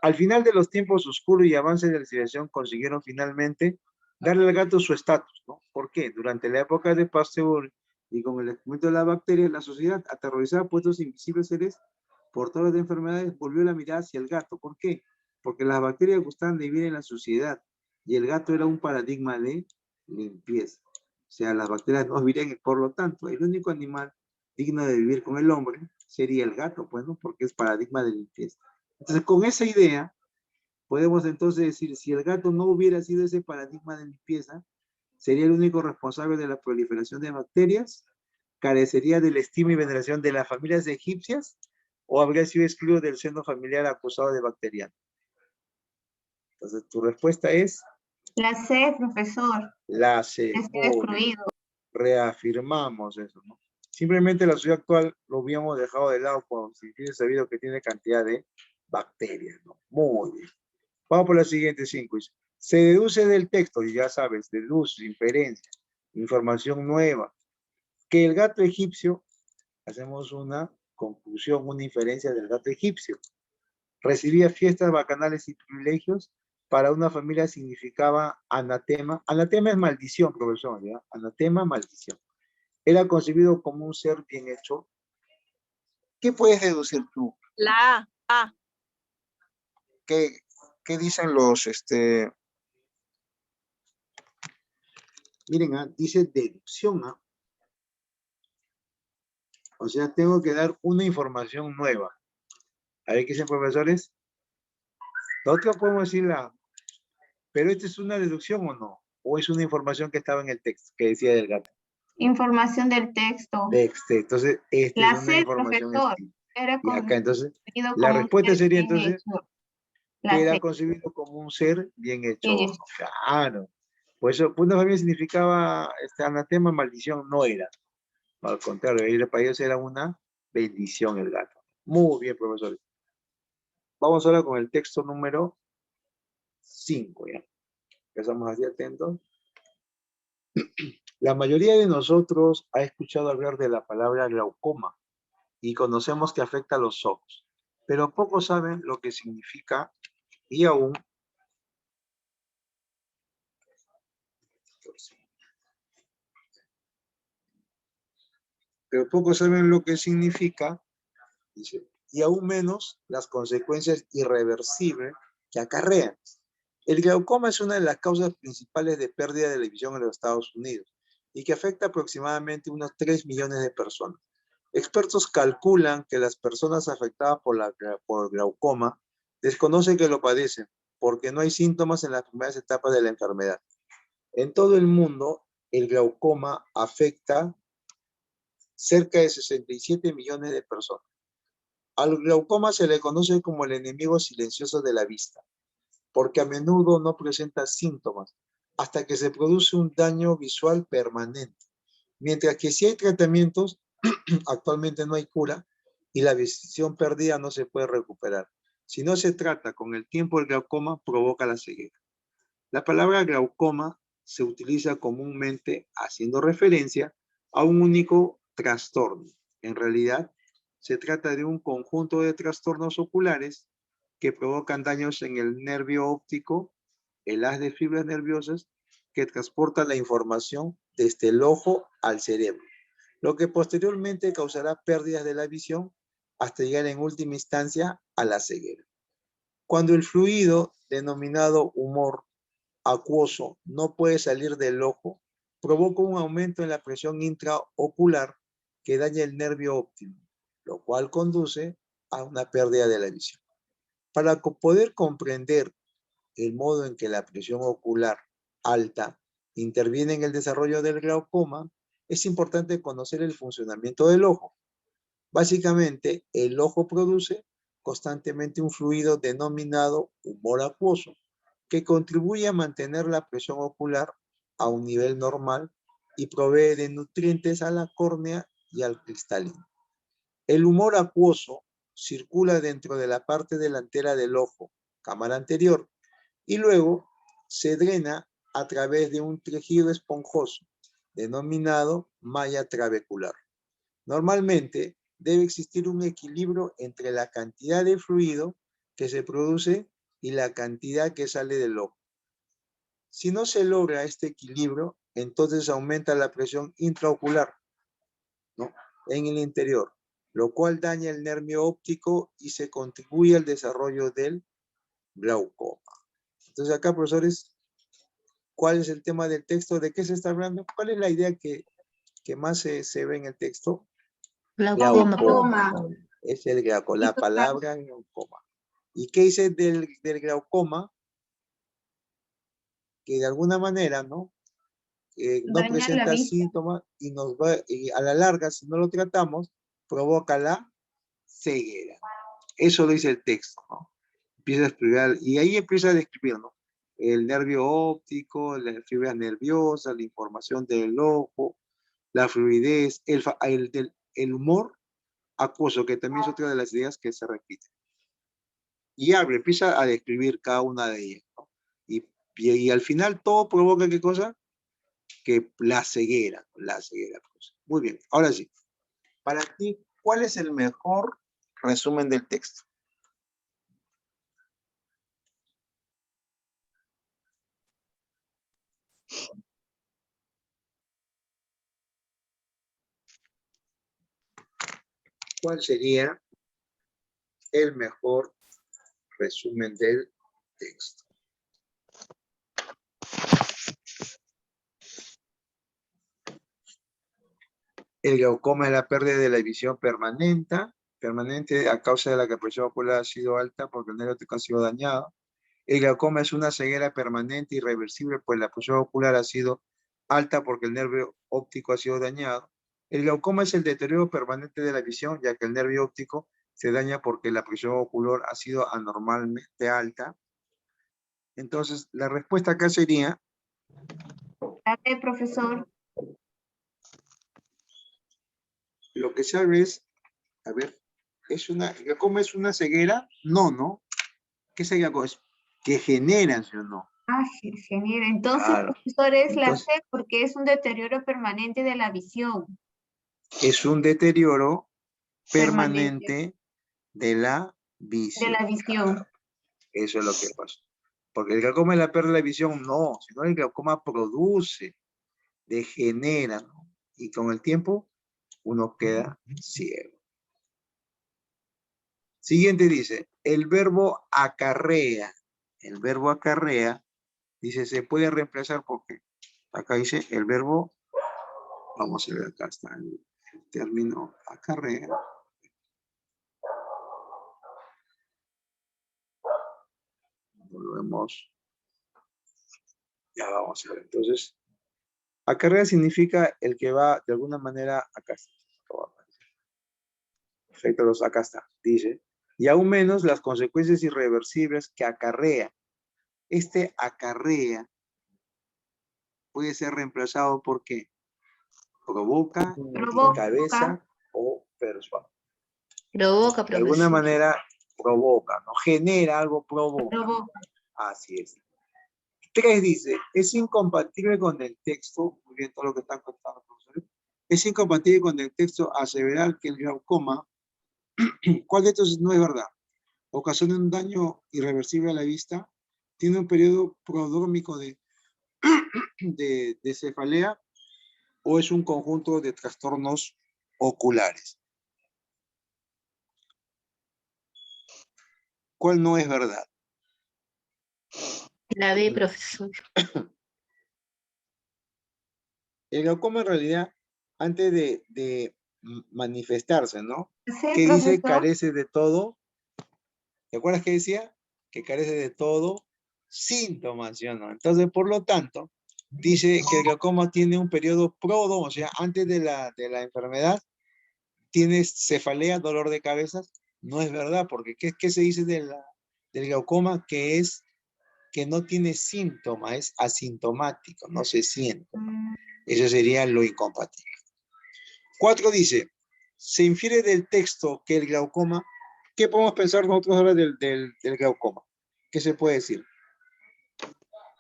Al final de los tiempos oscuros y avances de la civilización consiguieron finalmente darle al gato su estatus, ¿no? ¿Por qué? Durante la época de Pasteur y con el descubrimiento de las bacterias, la sociedad, aterrorizada por estos invisibles seres portadores de enfermedades, volvió la mirada hacia el gato. ¿Por qué? Porque las bacterias gustaban de vivir en la suciedad y el gato era un paradigma de limpieza. O sea, las bacterias no vivían, por lo tanto, el único animal digno de vivir con el hombre sería el gato, pues, ¿no? Porque es paradigma de limpieza. Entonces, con esa idea, podemos entonces decir, si el gato no hubiera sido ese paradigma de limpieza, sería el único responsable de la proliferación de bacterias, carecería de la estima y veneración de las familias egipcias, o habría sido excluido del seno familiar acusado de bacteriano. Entonces, tu respuesta es... La C, profesor. La C. Excluido. Reafirmamos eso, ¿no? Simplemente la sociedad actual lo habíamos dejado de lado por si tiene sabido que tiene cantidad de bacterias, ¿no? Muy bien. Vamos por la siguiente 5. Se deduce del texto, y ya sabes, de luz, inferencia, información nueva, que el gato egipcio, hacemos una conclusión, una inferencia del gato egipcio, recibía fiestas bacanales y privilegios. Para una familia significaba anatema. Anatema es maldición, profesor, ¿ya? Anatema, maldición. Era concebido como un ser bien hecho. ¿Qué puedes deducir tú? La A. ¿Qué dicen los, miren, dice deducción, ¿ah? O sea, tengo que dar una información nueva. A ver qué dicen, profesores. Nosotros podemos decir la, pero ¿esta es una deducción o no? ¿O es una información que estaba en el texto, que decía del gato? Información del texto. Entonces, esta La es una C, información profesor, escrita. era Y acá, entonces, concebido la como un respuesta ser sería bien entonces hecho. que La era C, concebido como un ser bien hecho. bien hecho. Claro. Por eso, una familia significaba anatema, maldición, no era. Al contrario, para ellos era una bendición el gato. Muy bien, profesores. Vamos ahora con el texto número 5, ¿ya? Empezamos así atentos. La mayoría de nosotros ha escuchado hablar de la palabra glaucoma y conocemos que afecta a los ojos, pero pocos saben lo que significa y aún dice, y aún menos las consecuencias irreversibles que acarrean. El glaucoma es una de las causas principales de pérdida de la visión en los Estados Unidos y que afecta aproximadamente unos 3 millones de personas. Expertos calculan que las personas afectadas por glaucoma desconocen que lo padecen porque no hay síntomas en las primeras etapas de la enfermedad. En todo el mundo, el glaucoma afecta cerca de 67 millones de personas. Al glaucoma se le conoce como el enemigo silencioso de la vista, porque a menudo no presenta síntomas hasta que se produce un daño visual permanente. Mientras que si hay tratamientos, actualmente no hay cura y la visión perdida no se puede recuperar. Si no se trata con el tiempo, el glaucoma provoca la ceguera. La palabra glaucoma se utiliza comúnmente haciendo referencia a un único trastorno. En realidad, se trata de un conjunto de trastornos oculares que provocan daños en el nervio óptico, el haz de fibras nerviosas que transporta la información desde el ojo al cerebro, lo que posteriormente causará pérdidas de la visión hasta llegar en última instancia a la ceguera. Cuando el fluido denominado humor acuoso no puede salir del ojo, provoca un aumento en la presión intraocular que daña el nervio óptico, lo cual conduce a una pérdida de la visión. Para poder comprender el modo en que la presión ocular alta interviene en el desarrollo del glaucoma, es importante conocer el funcionamiento del ojo. Básicamente, el ojo produce constantemente un fluido denominado humor acuoso, que contribuye a mantener la presión ocular a un nivel normal y provee de nutrientes a la córnea y al cristalino. El humor acuoso circula dentro de la parte delantera del ojo, cámara anterior, y luego se drena a través de un tejido esponjoso, denominado malla trabecular. Normalmente debe existir un equilibrio entre la cantidad de fluido que se produce y la cantidad que sale del ojo. Si no se logra este equilibrio, entonces aumenta la presión intraocular, ¿no?, en el interior, lo cual daña el nervio óptico y se contribuye al desarrollo del glaucoma. Entonces acá, profesores, ¿cuál es el tema del texto? ¿De qué se está hablando? ¿Cuál es la idea que más se ve en el texto? Glaucoma. Es el glaucoma, la palabra glaucoma. ¿Y qué dice del glaucoma? Que de alguna manera, ¿no?, no Daña la presenta vista. síntomas y a la larga, si no lo tratamos, provoca la ceguera. Eso lo dice el texto, ¿no? Empieza a explicar, y ahí empieza a describir, ¿no?, el nervio óptico, las fibras nerviosas, la información del ojo, la fluidez, el humor acuoso, que también es otra de las ideas que se repite. Y empieza a describir cada una de ellas, ¿no? Y Y al final todo provoca, ¿qué cosa? Que la ceguera. Pues. Muy bien, ahora sí. Para ti, ¿cuál es el mejor resumen del texto? ¿Cuál sería el mejor resumen del texto? El glaucoma es la pérdida de la visión permanente a causa de la que la presión ocular ha sido alta porque el nervio óptico ha sido dañado. El glaucoma es una ceguera permanente y irreversible, pues la presión ocular ha sido alta porque el nervio óptico ha sido dañado. El glaucoma es el deterioro permanente de la visión, ya que el nervio óptico se daña porque la presión ocular ha sido anormalmente alta. Entonces, la respuesta acá sería... Dale, profesor. Lo que se abre es, a ver, ¿el glaucoma es una ceguera? No, ¿no? ¿Qué es el glaucoma? Es que generan, ¿sí o no? Ah, genera. Entonces, Claro. profesor, es la Entonces, C porque es un deterioro permanente de la visión. es un deterioro Permanente permanente de la de visión. la visión. Claro, eso es lo que pasa. Porque el glaucoma es la pérdida de la visión, no, sino el glaucoma produce, degenera, ¿no? Y con el tiempo uno queda ciego. Siguiente dice, el verbo acarrea. El verbo acarrea, dice, se puede reemplazar porque acá dice el verbo, vamos a ver, acá está el término acarrea. Volvemos. Ya vamos a ver. Entonces, acarrea significa el que va de alguna manera acá. Perfecto, acá está. Dice, y aún menos las consecuencias irreversibles que acarrea. Este acarrea puede ser reemplazado por ¿qué? Provoca, Provoca. cabeza o persuade. Provoca, De alguna profesor. manera provoca, ¿no? Genera algo, provoca. Provoca. Así es. 3 dice, es incompatible con el texto, muy bien todo lo que están contando, profesores. Es incompatible con el texto aseverar que el glaucoma, ¿cuál de estos no es verdad? Ocasiona un daño irreversible a la vista, tiene un periodo prodrómico de cefalea o es un conjunto de trastornos oculares. ¿Cuál no es verdad? La B, profesor. El glaucoma en realidad, antes de manifestarse, ¿no? Sí, ¿Qué dice? profesor. Carece de todo. ¿Te acuerdas que decía? Que carece de todo síntomas, ¿sí o no? Entonces, por lo tanto, dice que el glaucoma tiene un periodo prodrómico, o sea, antes de la enfermedad, tienes cefalea, dolor de cabeza. No es verdad, porque ¿qué se dice del glaucoma? Que no tiene síntoma, es asintomático, no se siente. Eso sería lo incompatible. 4 dice, se infiere del texto que el glaucoma, ¿qué podemos pensar nosotros ahora del glaucoma? ¿Qué se puede decir?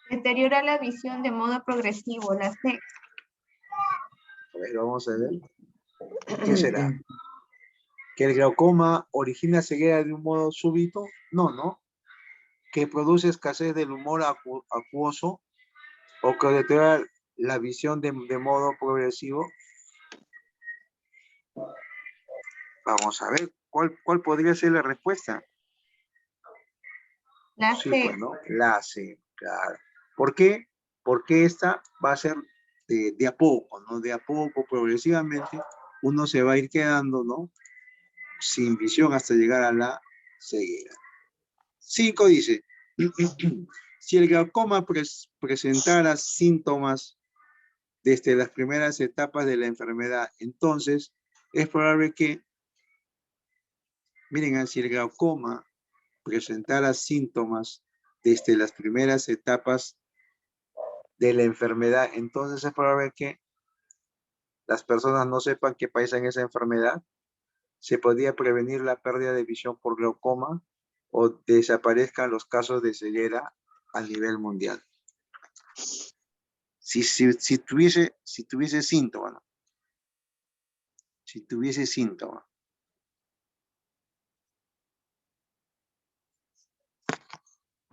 Deteriora la visión de modo progresivo. La C. A ver, vamos a ver. ¿Qué será? ¿Que el glaucoma origina ceguera de un modo súbito? No, ¿no? ¿Que produce escasez del humor acuoso? ¿O que deteriora la visión de modo progresivo? Vamos a ver, ¿cuál podría ser la respuesta? La Sí, C. pues, ¿no? La C, claro. ¿Por qué? Porque esta va a ser de a poco, ¿no? De a poco, progresivamente, uno se va a ir quedando, ¿no? Sin visión hasta llegar a la ceguera. 5 dice, si el glaucoma presentara síntomas desde las primeras etapas de la enfermedad, entonces es probable que, miren, si el glaucoma presentara síntomas desde las primeras etapas de la enfermedad, entonces es probable que las personas no sepan que padecen esa enfermedad. Se podría prevenir la pérdida de visión por glaucoma o desaparezcan los casos de ceguera a nivel mundial. Si tuviese síntoma, ¿no? Si tuviese síntoma.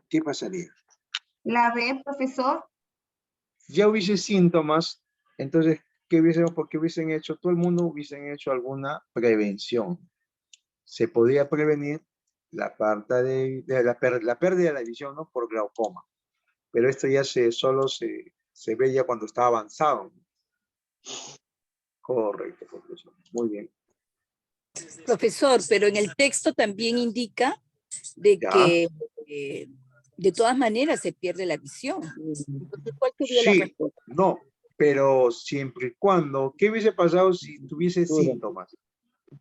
¿Qué pasaría? La B, profesor. Ya hubiese síntomas, entonces, ¿qué hubiésemos? Porque hubiesen hecho, todo el mundo hubiesen hecho alguna prevención. Se podría prevenir la pérdida de la visión, ¿no? Por glaucoma. Pero esto ya solo se ve ya cuando está avanzado. Correcto, profesor. Muy bien. Profesor, pero en el texto también indica de Ya. que de todas maneras se pierde la visión. Entonces, ¿cuál sería la Sí, respuesta? no, pero siempre y cuando, ¿qué hubiese pasado si tuviese síntomas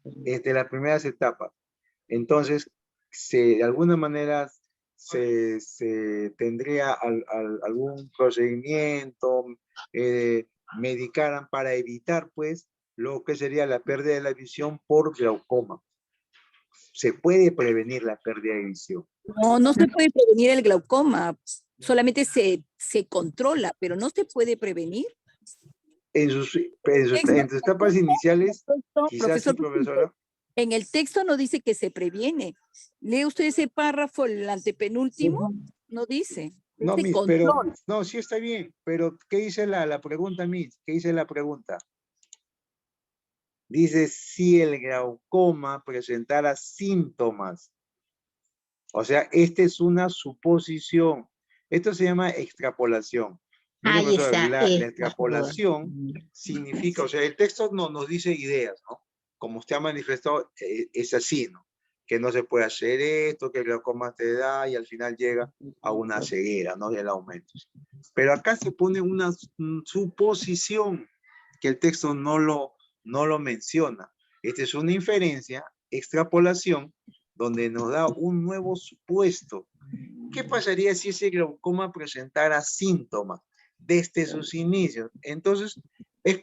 de las primeras etapas? Entonces, de alguna manera se tendría algún procedimiento, medicaran para evitar, pues, lo que sería la pérdida de la visión por glaucoma. Se puede prevenir la pérdida de visión. No, no se puede prevenir el glaucoma, solamente se controla, pero no se puede prevenir. En sus etapas iniciales, quizás sí, profesora. En el texto no dice que se previene. ¿Lee usted ese párrafo, el antepenúltimo? No dice. No, Se Miss, pero, controla. no, sí está bien, pero ¿qué dice la pregunta, Miss? ¿Qué dice la pregunta? Dice si el glaucoma presentara síntomas. O sea, esta es una suposición. Esto se llama extrapolación. Mire, Ahí profesor, está. la Esta. extrapolación significa, o sea, el texto nos dice ideas, ¿no? Como usted ha manifestado, es así, ¿no? Que no se puede hacer esto, que el glaucoma te da y al final llega a una ceguera, ¿no? Del aumento. Pero acá se pone una suposición que el texto no lo menciona. Esta es una inferencia, extrapolación, donde nos da un nuevo supuesto. ¿Qué pasaría si ese glaucoma presentara síntomas desde sus inicios? Entonces, es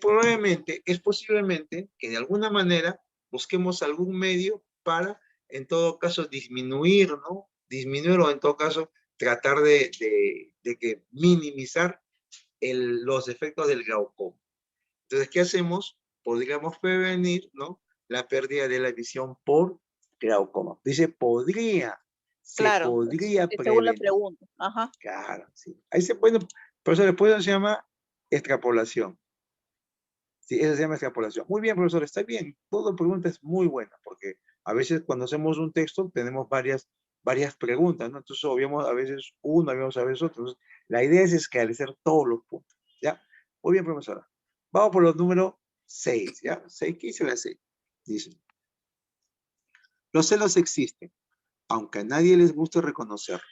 posiblemente que de alguna manera busquemos algún medio para, en todo caso, disminuir, ¿no? Disminuir o en todo caso, tratar de que minimizar los efectos del glaucoma. Entonces, ¿qué hacemos? Podríamos prevenir, ¿no? La pérdida de la visión por glaucoma. Dice, podría, se Claro, podría según la prevenir. pregunta. Ajá. Claro, sí. Ahí se puede, profesor, después se llama extrapolación. Sí, eso se llama extrapolación. Muy bien, profesor, está bien. Toda pregunta es muy buena, porque a veces cuando hacemos un texto tenemos varias preguntas, ¿no? Entonces, obviamos a veces uno, obviamos a veces otro. Entonces, la idea es esclarecer todos los puntos, ¿ya? Muy bien, profesora. Vamos por los números 6, ¿ya? 6, ¿qué dice la 6? Dice, los celos existen, aunque a nadie les guste reconocerlo.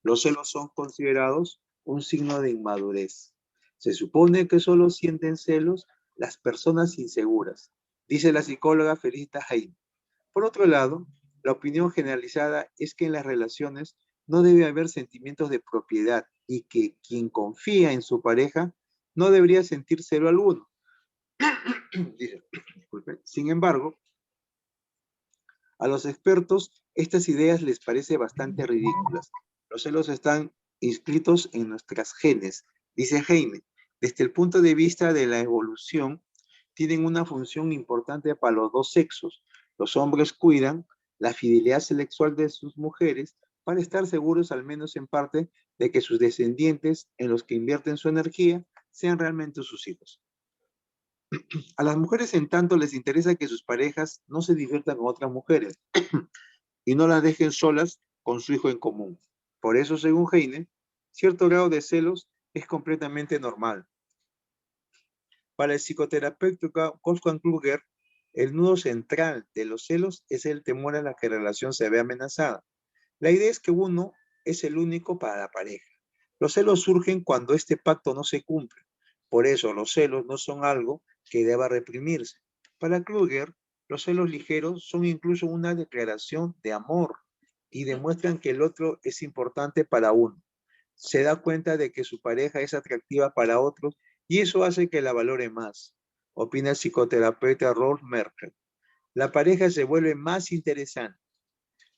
Los celos son considerados un signo de inmadurez. Se supone que solo sienten celos las personas inseguras, dice la psicóloga Felicita Heine. Por otro lado, la opinión generalizada es que en las relaciones no debe haber sentimientos de propiedad y que quien confía en su pareja no debería sentir celo alguno. Dice, disculpen. Sin embargo, a los expertos estas ideas les parece bastante ridículas. Los celos están inscritos en nuestras genes, dice Heine. Desde el punto de vista de la evolución, tienen una función importante para los dos sexos. Los hombres cuidan la fidelidad sexual de sus mujeres para estar seguros, al menos en parte, de que sus descendientes en los que invierten su energía sean realmente sus hijos. A las mujeres, en tanto, les interesa que sus parejas no se diviertan con otras mujeres y no las dejen solas con su hijo en común. Por eso, según Heine, cierto grado de celos es completamente normal. Para el psicoterapeuta Wolfgang Kluger, el nudo central de los celos es el temor a la que la relación se vea amenazada. La idea es que uno es el único para la pareja. Los celos surgen cuando este pacto no se cumple. Por eso, los celos no son algo que deba reprimirse. Para Kluger, los celos ligeros son incluso una declaración de amor y demuestran que el otro es importante para uno. Se da cuenta de que su pareja es atractiva para otros y eso hace que la valore más, opina el psicoterapeuta Rolf Merkel. La pareja se vuelve más interesante.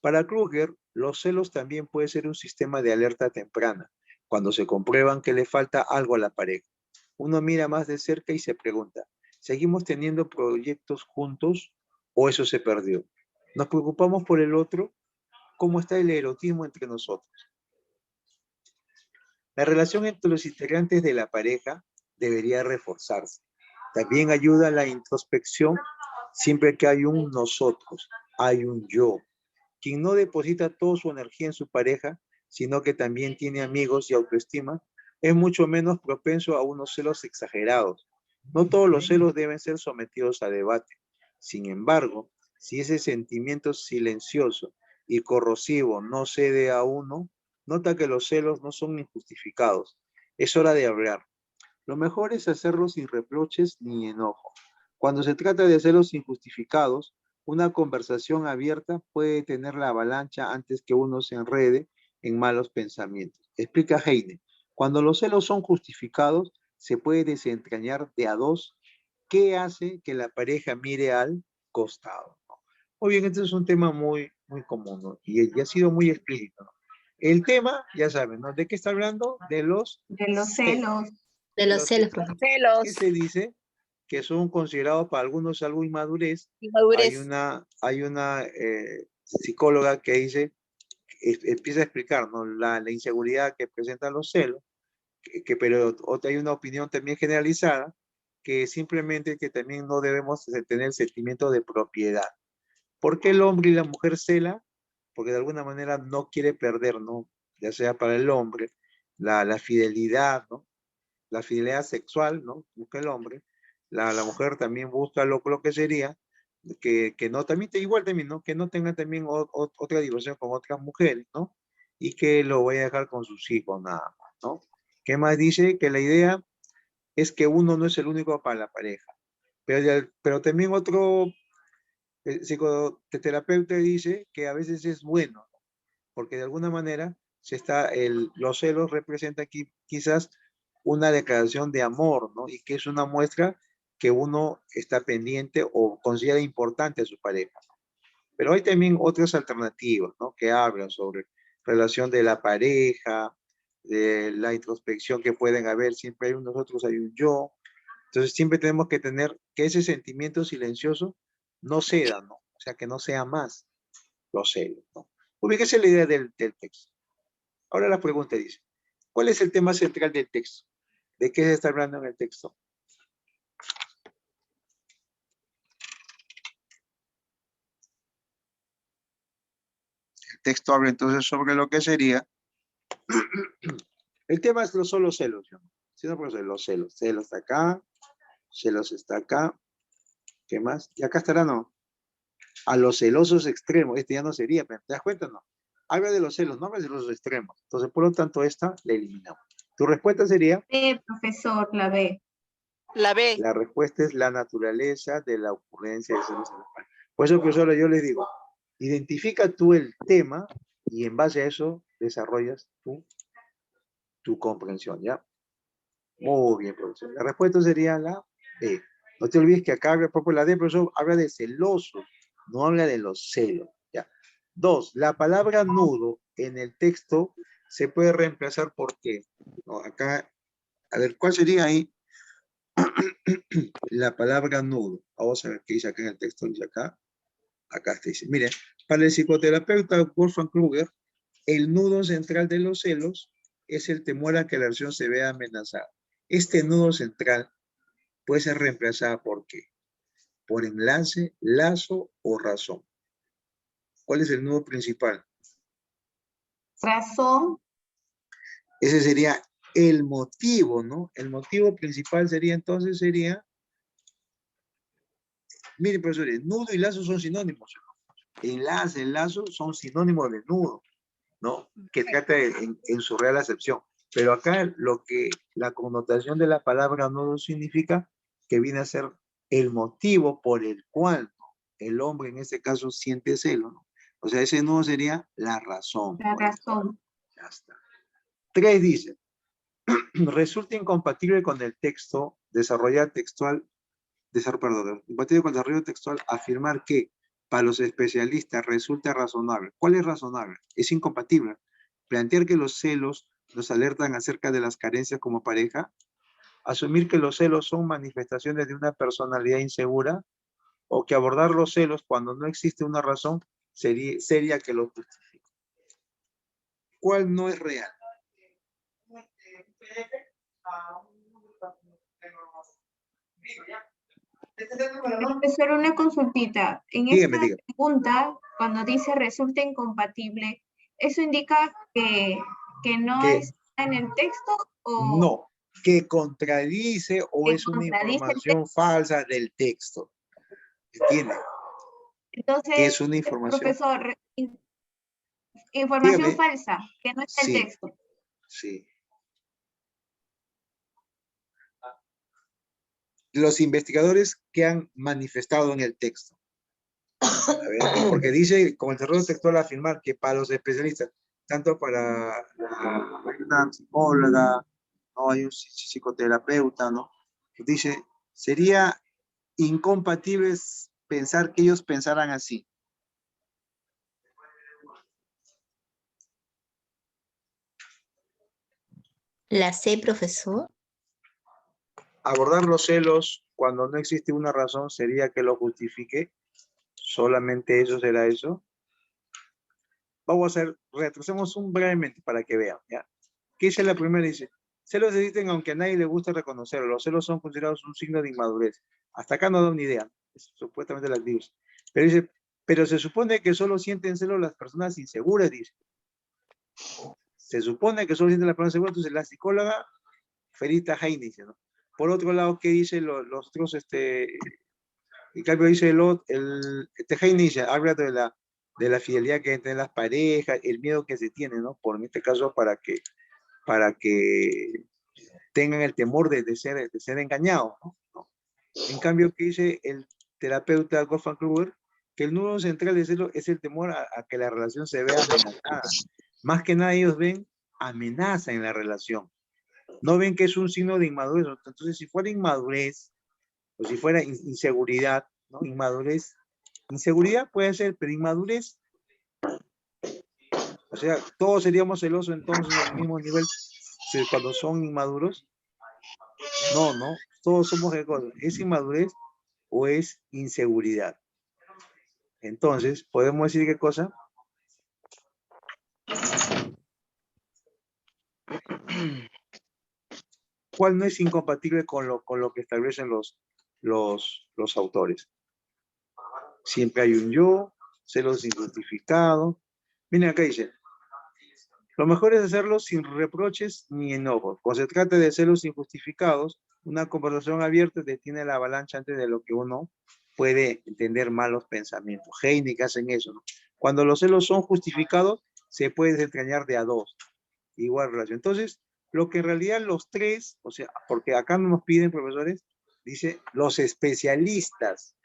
Para Kluger, los celos también puede ser un sistema de alerta temprana. cuando se comprueban que le falta algo a la pareja. Uno mira más de cerca y se pregunta, ¿seguimos teniendo proyectos juntos o eso se perdió? ¿Nos preocupamos por el otro? ¿Cómo está el erotismo entre nosotros? La relación entre los integrantes de la pareja debería reforzarse. También ayuda a la introspección siempre que hay un nosotros, hay un yo. Quien no deposita toda su energía en su pareja, sino que también tiene amigos y autoestima, es mucho menos propenso a unos celos exagerados. No todos los celos deben ser sometidos a debate. Sin embargo, si ese sentimiento silencioso y corrosivo no cede a uno, nota que los celos no son injustificados. Es hora de hablar. Lo mejor es hacerlo sin reproches ni enojo. Cuando se trata de celos injustificados, una conversación abierta puede detener la avalancha antes que uno se enrede en malos pensamientos. Explica Heine, cuando los celos son justificados, se puede desentrañar de a dos qué hace que la pareja mire al costado, ¿no? Muy bien, este es un tema muy común, ¿no? Y ha sido muy explícito, ¿no? El tema, ya saben, ¿no? ¿De qué está hablando? De los De los celos. De los Los celos, celos. profesor. Celos, que se dice que son considerados para algunos algo inmadurez. inmadurez. Hay una psicóloga que dice, empieza a explicar, ¿no? La inseguridad que presentan los celos, pero hay una opinión también generalizada, que simplemente que también no debemos tener sentimiento de propiedad. ¿Por qué el hombre y la mujer cela? Porque de alguna manera no quiere perder, ¿no? Ya sea para el hombre, la fidelidad, ¿no? La fidelidad sexual, ¿no? Busca el hombre. La mujer también busca lo que sería, que no, también, igual también, ¿no? Que no tenga también otra diversión con otras mujeres, ¿no? Y que lo vaya a dejar con sus hijos nada más, ¿no? ¿Qué más dice? Que la idea es que uno no es el único para la pareja. Pero también otro psicoterapeuta dice que a veces es bueno, ¿no? Porque de alguna manera los celos representan aquí quizás una declaración de amor, ¿no? Y que es una muestra que uno está pendiente o considera importante a su pareja, ¿no? Pero hay también otras alternativas, ¿no? Que hablan sobre relación de la pareja, de la introspección que pueden haber, siempre hay un nosotros, hay un yo. Entonces siempre tenemos que tener que ese sentimiento silencioso no ceda, ¿no? O sea, que no sea más los celos, ¿no? Muy bien, esa es la idea del texto. Ahora la pregunta dice, ¿cuál es el tema central del texto? ¿De qué se está hablando en el texto? El texto habla entonces sobre lo que sería. El tema es son los celos, ¿no? Sí, no, profesor, los celos. Celos está acá, celos está acá. ¿Qué más? Y acá estará, ¿no? A los celosos extremos. Este ya no sería, ¿te das cuenta, no? Habla de los celos, no habla de los extremos. Entonces, por lo tanto, esta la eliminamos. Tu respuesta sería. Profesor, la B. La B. La respuesta es la naturaleza de la ocurrencia de celos en la pareja. Por eso, profesora, yo les digo, identifica tú el tema y en base a eso desarrollas tu comprensión, ¿ya? Muy bien, profesor. La respuesta sería la B. No te olvides que acá habla, por la D, profesor, habla de celosos, no habla de los celos, ¿ya? 2. La palabra nudo en el texto se puede reemplazar por qué. No, acá, a ver, ¿cuál sería ahí? La palabra nudo. Vamos a ver qué dice acá en el texto. Dice acá. Acá te dice. Mire, para el psicoterapeuta Wolfgang Kruger, el nudo central de los celos es el temor a que la relación se vea amenazada. Este nudo central puede ser reemplazado por qué? Por enlace, lazo o razón. ¿Cuál es el nudo principal? Razón. Ese sería el motivo, ¿no? El motivo principal sería entonces, mire, profesores, nudo y lazo son sinónimos. Enlace, lazo son sinónimos de nudo, ¿no? Que trata en su real acepción. Pero acá la connotación de la palabra nudo significa que viene a ser el motivo por el cual, ¿no?, el hombre en este caso siente celo, ¿no? O sea, ese nudo sería la razón. La razón. Ya está. 3 dice, resulta incompatible con el texto, incompatible con el desarrollo textual, afirmar que para los especialistas resulta razonable. ¿Cuál es razonable? Es incompatible. Plantear que los celos nos alertan acerca de las carencias como pareja. Asumir que los celos son manifestaciones de una personalidad insegura, o que abordar los celos cuando no existe una razón seria que lo justifique. ¿Cuál no es real? Profesor, una consultita. En Dígame, esta dígame. pregunta, cuando dice resulta incompatible, ¿eso indica que no Que está en el texto o no, que contradice o que es una contradice el información falsa del texto. ¿Entiende? Entonces, Que es una información. profesor, información Dígame. falsa, que no está el Sí, texto. sí. Los investigadores que han manifestado en el texto. A ver, porque dice, con el terror textual, afirmar que para los especialistas, tanto para una psicóloga, no hay un psicoterapeuta, ¿no? Dice, sería incompatible pensar que ellos pensaran así. La C, profesor. Abordar los celos cuando no existe una razón sería que lo justifique. Solamente eso será eso. Vamos a hacer, retrocedemos brevemente para que vean, ¿ya? ¿Qué dice la primera? Dice, celos existen aunque a nadie le gusta reconocerlo. Los celos son considerados un signo de inmadurez. Hasta acá no da una idea. Es supuestamente las dice. Pero dice, pero se supone que solo sienten celos las personas inseguras, dice. Se supone que solo sienten las personas inseguras. Entonces la psicóloga Ferita Heine dice, ¿no? Por otro lado, ¿qué dice los otros, en cambio dice Heine dice, habla de la fidelidad que tienen las parejas, el miedo que se tiene, ¿no? Por en este caso, para que tengan el temor de ser engañados, ¿no? En cambio, ¿qué dice el terapeuta Wolfgang Kruger? Que el nudo central de celo es el temor a que la relación se vea amenazada. Más que nada ellos ven amenaza en la relación. No ven que es un signo de inmadurez. Entonces, si fuera inmadurez, o si fuera inseguridad, ¿no? Inmadurez. Inseguridad puede ser, pero inmadurez. O sea, todos seríamos celosos entonces al mismo nivel cuando son inmaduros. No, no. Todos somos de cosas. ¿Es inmadurez o es inseguridad? Entonces, ¿podemos decir qué cosa? ¿Cuál no es incompatible con lo que establecen los autores? Siempre hay un yo, celos injustificados. Miren acá dice, lo mejor es hacerlo sin reproches ni enojos. Cuando se trata de celos injustificados, una conversación abierta detiene la avalancha antes de lo que uno puede entender malos pensamientos. Heine que hacen eso, ¿no? Cuando los celos son justificados, se puede desentrañar de a dos. Igual relación. Entonces, lo que en realidad los tres, o sea, porque acá no nos piden, profesores, dice los especialistas.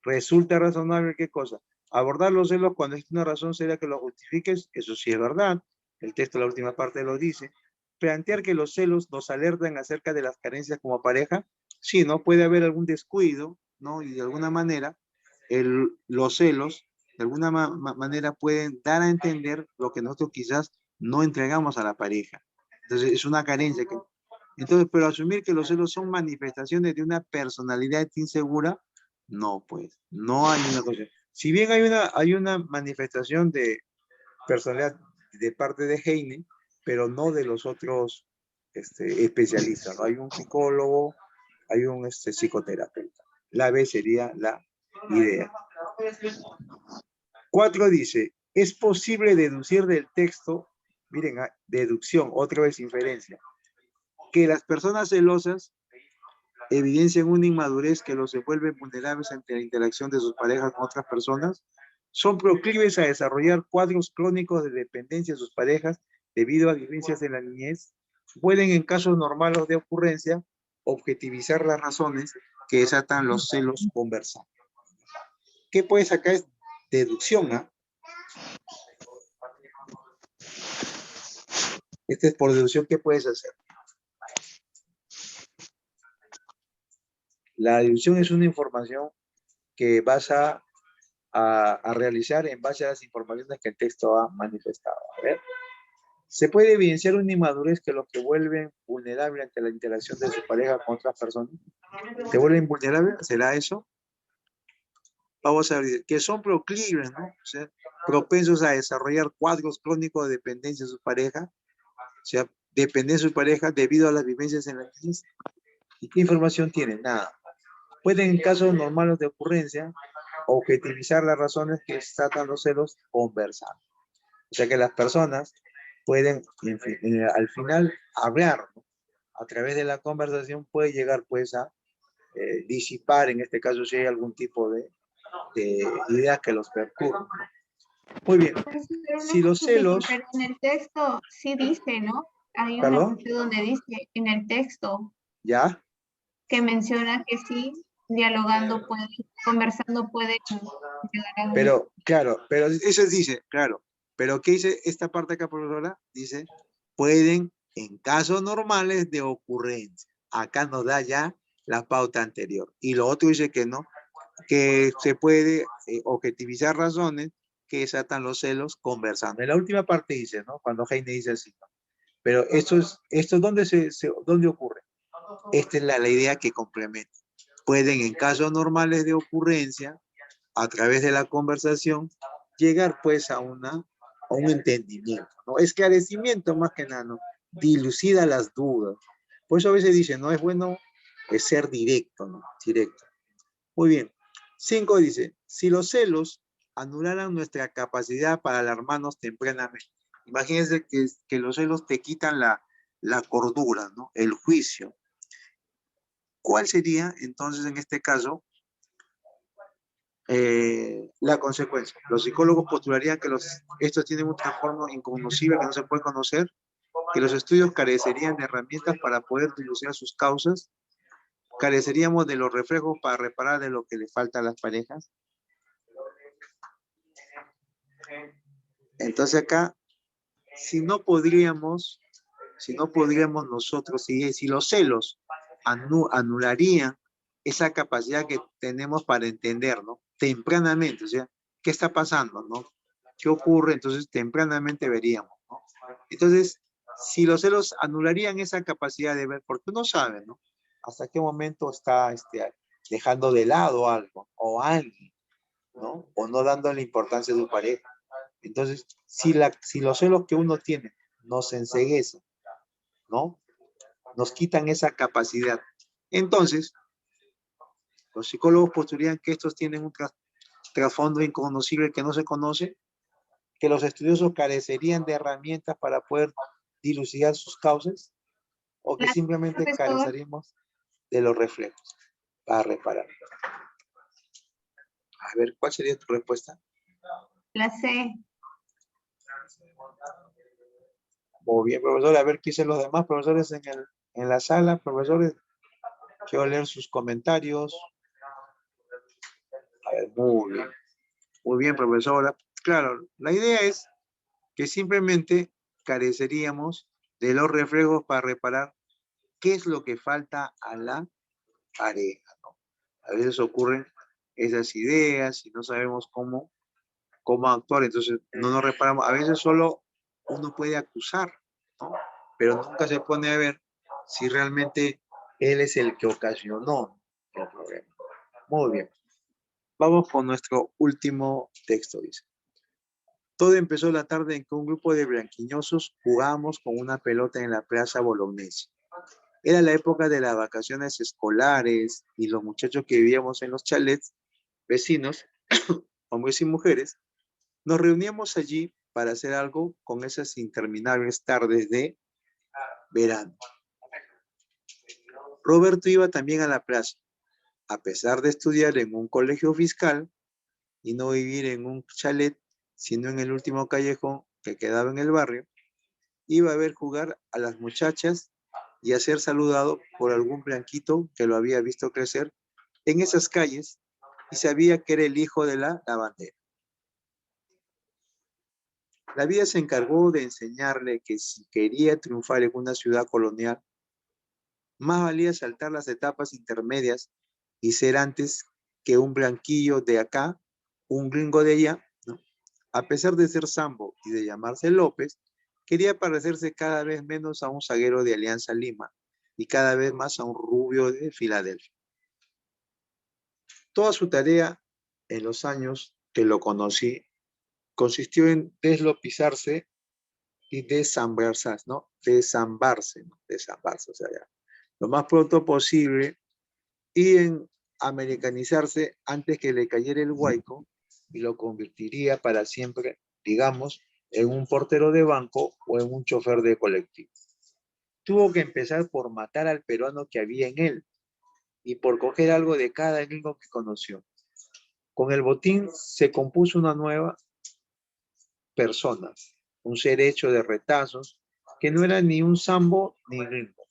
Resulta razonable, ¿qué cosa? Abordar los celos cuando existe una razón seria que lo justifiques, eso sí es verdad. El texto, la última parte lo dice. Plantear que los celos nos alertan acerca de las carencias como pareja, sí, ¿no? Puede haber algún descuido, ¿no? Y de alguna manera, los celos, de alguna manera, pueden dar a entender lo que nosotros quizás no entregamos a la pareja. Entonces, es una carencia que... Entonces, pero asumir que los celos son manifestaciones de una personalidad insegura, no, pues, no hay una cosa. Si bien hay una manifestación de personalidad de parte de Heine, pero no de los otros especialistas, ¿no? Hay un psicólogo, hay un psicoterapeuta. La B sería la idea. 4 dice, es posible deducir del texto, miren, deducción, otra vez inferencia, que las personas celosas evidencian una inmadurez que los vuelve vulnerables ante la interacción de sus parejas con otras personas, son proclives a desarrollar cuadros crónicos de dependencia de sus parejas debido a diferencias en la niñez, pueden en casos normales de ocurrencia objetivizar las razones que desatan los celos conversados. ¿Qué puedes sacar? Es deducción, ¿ah? Este es por deducción, ¿qué puedes hacer? La deducción es una información que vas a realizar en base a las informaciones que el texto ha manifestado. A ver. Se puede evidenciar una inmadurez que los que vuelven vulnerable ante la interacción de su pareja con otras personas. ¿Te vuelven vulnerable? ¿Será eso? Vamos a ver, que son proclives, ¿no? O sea, propensos a desarrollar cuadros crónicos de dependencia de su pareja. O sea, dependen de su pareja debido a las vivencias en la niñez. ¿Y qué información tienen? Nada. Pueden, en casos normales de ocurrencia, objetivizar las razones que tratan los celos, conversar. O sea que las personas pueden, al final, hablar, ¿no? A través de la conversación puede llegar, pues, a disipar, en este caso, si hay algún tipo de ideas que los perturban. Muy bien. Profesor, Si los celos... pero en el texto sí dice, ¿no? Hay una ¿Perdón? parte donde dice, en el texto, ¿Ya? que menciona que sí, dialogando puede, conversando puede llegar a un... Pero, claro, pero eso dice, claro. Pero ¿qué dice esta parte acá, profesora? Dice, pueden, en casos normales de ocurrencia. Acá nos da ya la pauta anterior. Y lo otro dice que no, que se puede objetivizar razones que desatan los celos conversando. En la última parte dice, ¿no? Cuando Heine dice así, ¿no? Pero esto ¿dónde, ¿dónde ocurre? Esta es la idea que complementa. Pueden, en casos normales de ocurrencia, a través de la conversación, llegar pues a un entendimiento, ¿no? Esclarecimiento más que nada, ¿no? Dilucida las dudas. Por eso a veces dicen, no es bueno ser directo, ¿no? Directo. Muy bien. 5 dice, si los celos anularan nuestra capacidad para alarmarnos tempranamente. Imagínense que los celos te quitan la cordura, ¿no? El juicio. ¿Cuál sería entonces en este caso la consecuencia? Los psicólogos postularían que estos tienen un trastorno incognoscible que no se puede conocer, que los estudios carecerían de herramientas para poder dilucidar sus causas, careceríamos de los reflejos para reparar de lo que le falta a las parejas. Entonces acá, si no podríamos nosotros, si los celos anularían esa capacidad que tenemos para entender, ¿no? Tempranamente, o sea, ¿qué está pasando, no? ¿Qué ocurre? Entonces, tempranamente veríamos, ¿no? Entonces, si los celos anularían esa capacidad de ver, porque uno sabe, ¿no? Hasta qué momento está dejando de lado algo, o alguien, ¿no? O no dándole importancia a su pareja. Entonces, si los celos que uno tiene nos enceguecen, ¿no? Nos quitan esa capacidad. Entonces, los psicólogos postularían que estos tienen un trasfondo inconocible que no se conoce, que los estudiosos carecerían de herramientas para poder dilucidar sus causas, o que simplemente Profesor, careceríamos de los reflejos para reparar. A ver, ¿cuál sería tu respuesta? la C. Muy bien, profesor. A ver qué dicen los demás profesores en la sala. Profesores, quiero leer sus comentarios. A ver, muy bien. Muy bien, profesora. Claro, la idea es que simplemente careceríamos de los reflejos para reparar qué es lo que falta a la pareja, ¿no? A veces ocurren esas ideas y no sabemos cómo actuar, entonces no nos reparamos. A veces solo uno puede acusar, ¿no? Pero nunca se pone a ver si realmente él es el que ocasionó el problema. Muy bien. Vamos con nuestro último texto, dice. Todo empezó la tarde en que un grupo de blanquiñosos jugábamos con una pelota en la plaza Bolognesi. Era la época de las vacaciones escolares y los muchachos que vivíamos en los chalets vecinos, hombres y mujeres, nos reuníamos allí para hacer algo con esas interminables tardes de verano. Roberto iba también a la plaza. A pesar de estudiar en un colegio fiscal y no vivir en un chalet, sino en el último callejón que quedaba en el barrio, iba a ver jugar a las muchachas y a ser saludado por algún blanquito que lo había visto crecer en esas calles y sabía que era el hijo de la lavandera. La vida se encargó de enseñarle que si quería triunfar en una ciudad colonial, más valía saltar las etapas intermedias y ser antes que un blanquillo de acá, un gringo de allá, ¿no? A pesar de ser Sambo y de llamarse López, quería parecerse cada vez menos a un zaguero de Alianza Lima y cada vez más a un rubio de Filadelfia. Toda su tarea en los años que lo conocí consistió en deslopizarse y desambarse, ¿no? Desambarse, ¿no? Desambarse, o sea, ya, lo más pronto posible y en americanizarse antes que le cayera el huaico y lo convertiría para siempre, digamos, en un portero de banco o en un chofer de colectivo. Tuvo que empezar por matar al peruano que había en él y por coger algo de cada gringo que conoció. Con el botín se compuso una nueva persona, un ser hecho de retazos que no era ni un sambo ni gringo,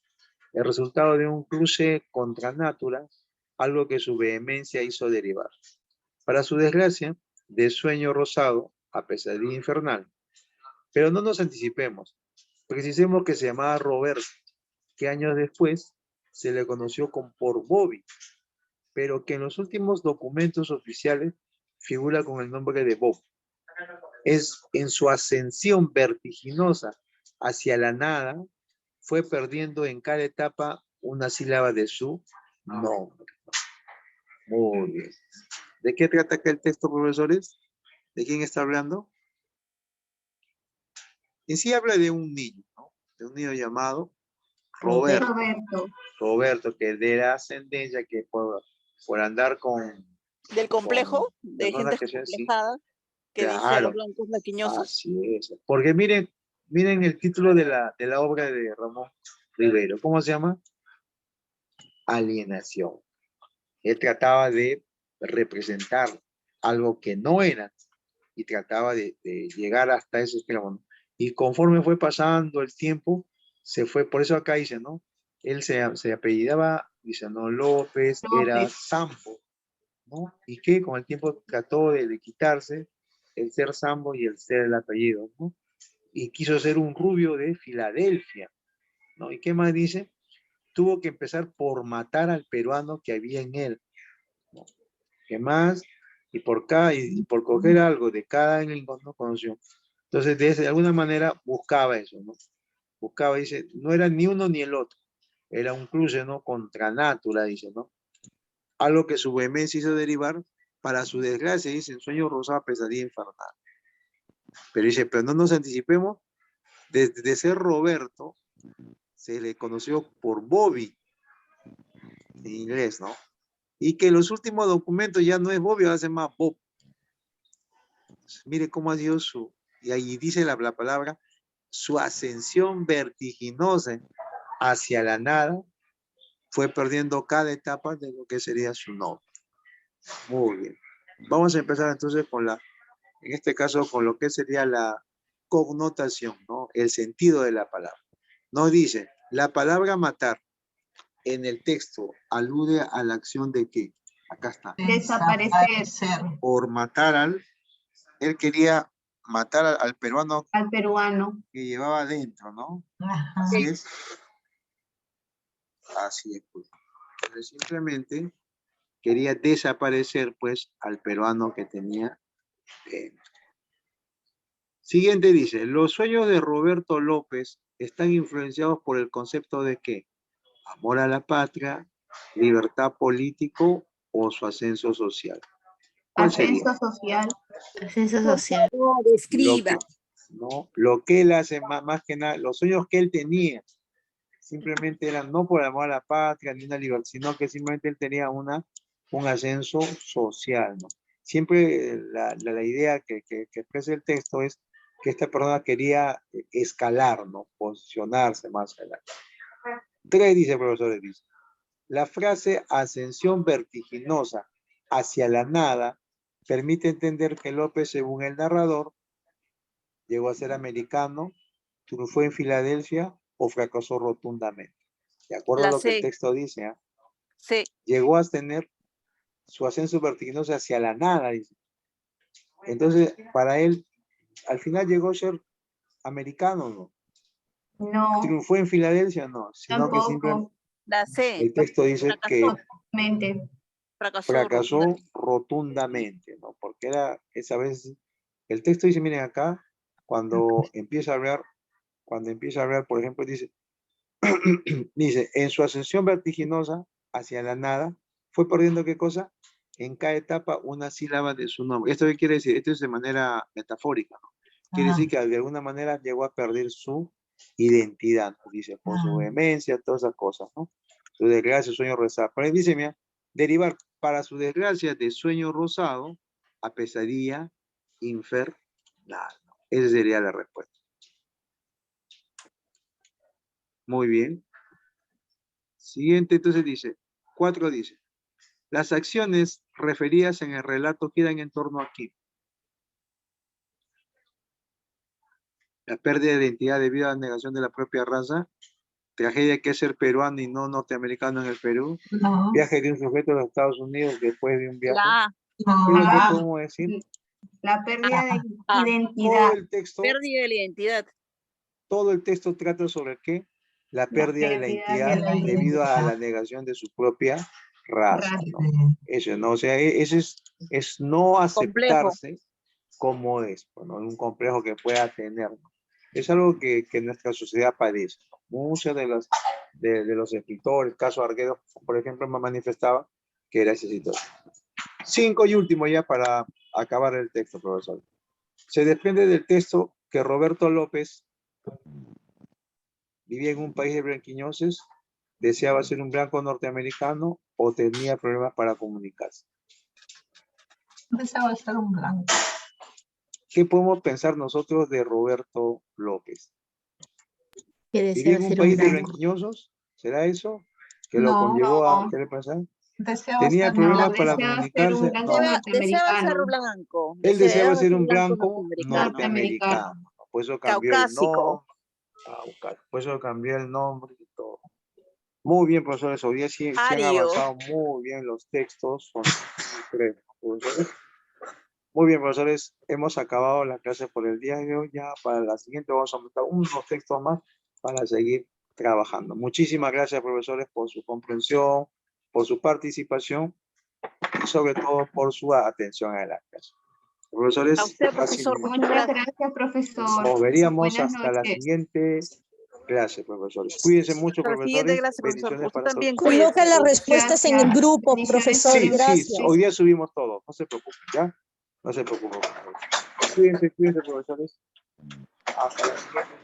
el resultado de un cruce contra natura, algo que su vehemencia hizo derivar. Para su desgracia, de sueño rosado a pesadilla infernal. Pero no nos anticipemos, precisemos que se llamaba Roberto, que años después se le conoció por Bobby, pero que en los últimos documentos oficiales figura con el nombre de Bob. Es en su ascensión vertiginosa hacia la nada, fue perdiendo en cada etapa una sílaba de su nombre. Muy bien. ¿De qué trata acá el texto, profesores? ¿De quién está hablando? En sí habla de un niño, ¿no? De un niño llamado Roberto. Roberto, que de la ascendencia que por andar con... Del complejo, con de personas gente que sean así. complejada, que dice a Claro, los blancos laquiñosos. así es. Porque miren el título de la obra de Ramón Rivero. ¿Cómo se llama? Alienación. Él trataba de representar algo que no era y trataba de llegar hasta ese extremo, ¿no? Y conforme fue pasando el tiempo, se fue, por eso acá dice, ¿no? Él se apellidaba, dice, no, López, era Sambo, ¿no? Y que con el tiempo trató de quitarse el ser Sambo y el ser el apellido, ¿no? Y quiso ser un rubio de Filadelfia, ¿no? ¿Y qué más dice? Tuvo que empezar por matar al peruano que había en él, ¿no? ¿Qué más? Y por coger algo de cada gringo, no conoció. Entonces, de alguna manera buscaba eso, ¿no? Buscaba, dice, no era ni uno ni el otro. Era un cruce, ¿no? Contra natura, dice, ¿no? Algo que su vehemencia hizo derivar, para su desgracia, dice, en sueño rosado, pesadilla infernal. Pero dice, pero no nos anticipemos, de ser Roberto, se le conoció por Bobby, en inglés, ¿no? Y que los últimos documentos ya no es Bobby, va a ser más Bob. Mire cómo ha sido y ahí dice la palabra, su ascensión vertiginosa hacia la nada, fue perdiendo cada etapa de lo que sería su nombre. Muy bien. Vamos a empezar entonces en este caso, con lo que sería la connotación, ¿no? El sentido de la palabra. Nos dice, la palabra matar en el texto alude a la acción de ¿qué? Acá está. Desaparecer. Por matar él quería matar al peruano Al peruano. que llevaba adentro, ¿no? Ajá. Así es. Así es, pues. Entonces, simplemente quería desaparecer, pues, al peruano que tenía dentro. Siguiente dice, los sueños de Roberto López están influenciados por el concepto de ¿qué? Amor a la patria, libertad político o su ascenso social. ¿Cuál sería? Ascenso social. Ascenso Por social. favor, Lo escriba. que, ¿no? Lo que él hace más que nada, los sueños que él tenía, simplemente eran no por amor a la patria ni una libertad, sino que simplemente él tenía un ascenso social, ¿no? Siempre la idea que expresa el texto es que esta persona quería escalar, ¿no? Posicionarse más adelante. 3, dice el profesor, dice, la frase ascensión vertiginosa hacia la nada permite entender que López, según el narrador, llegó a ser americano, triunfó en Filadelfia o fracasó rotundamente. De acuerdo a La lo que el C. texto dice, ¿eh? Sí. Llegó a tener su ascenso vertiginoso hacia la nada, dice. Entonces, para él, al final llegó a ser americano, ¿no? No, Triunfó en Filadelfia, no, sino que simplemente tampoco. La C. el texto dice que Mente. fracasó rotundamente, ¿no? Porque esa vez, el texto dice, miren acá, cuando empieza a hablar Cuando empieza a hablar, por ejemplo, dice, dice, en su ascensión vertiginosa hacia la nada, fue perdiendo ¿qué cosa? En cada etapa una sílaba de su nombre. ¿Esto qué quiere decir? Esto es de manera metafórica, ¿no? Quiere decir que de alguna manera llegó a perder su identidad, ¿no? Dice, por su vehemencia, todas esas cosas, ¿no? Su desgracia, sueño rosado. Pero ahí dice, mira, derivar para su desgracia de sueño rosado a pesadilla infernal, ¿no? Esa sería la respuesta. Muy bien. Siguiente, entonces dice, 4 dice, las acciones referidas en el relato giran en torno a qué. La pérdida de identidad debido a la negación de la propia raza, tragedia que es ser peruano y no norteamericano en el Perú, viaje de un sujeto a los Estados Unidos después de un viaje. ¿Qué es lo que podemos decir? La pérdida de Ah, identidad. Todo el texto, pérdida de la identidad. todo el texto trata sobre qué? La pérdida de la identidad la debido a la negación de su propia raza, ¿no? Eso, ¿no? O sea, ese es no Complejo. aceptarse como es, bueno, un complejo que pueda tener, ¿no? Es algo que nuestra sociedad padece, ¿no? Muchos de los escritores, caso Arguedo, por ejemplo, me manifestaba que era esa situación. 5 y último ya para acabar el texto, profesor. Se desprende del texto que Roberto López vivía en un país de blanquiñosos, deseaba ser un blanco norteamericano o tenía problemas para comunicarse. Deseaba ser un blanco. ¿Qué podemos pensar nosotros de Roberto López? Que ¿Vivía deseaba en un ser un país de blanco. blanquiñosos? ¿será eso? ¿Que lo No, conllevó a qué le pasa? deseaba ¿Tenía ser problemas blanco. para Deseaba ser un comunicarse? blanco No. Deseaba ser norteamericano. blanco. Él deseaba Deseaba ser un blanco blanco norteamericano. Por eso cambió el Caucásico. nombre. Por eso cambió el nombre y todo. Muy bien, profesores. Hoy día sí han Ario. avanzado muy bien los textos. Son 3, profesores. Muy bien, profesores. Hemos acabado la clase por el día de hoy. Ya para la siguiente vamos a montar unos textos más para seguir trabajando. Muchísimas gracias, profesores, por su comprensión, por su participación y sobre todo por su atención a la clase. Profesores, A usted, ha sido profesor, un muchas Muchas gracias. gracias, profesor. Nos veríamos Buenas hasta la noches. siguiente clase, profesores. Cuídense mucho, Hasta la siguiente profesores. clase, profesor. Bendiciones Usted para también todos. cuídese. Coloca las respuestas en el Gracias. grupo, Bendiciones, profesor. Sí, Gracias. hoy día subimos todo. No se preocupen, ¿ya? No se preocupen. Cuídense, profesores. Hasta la siguiente.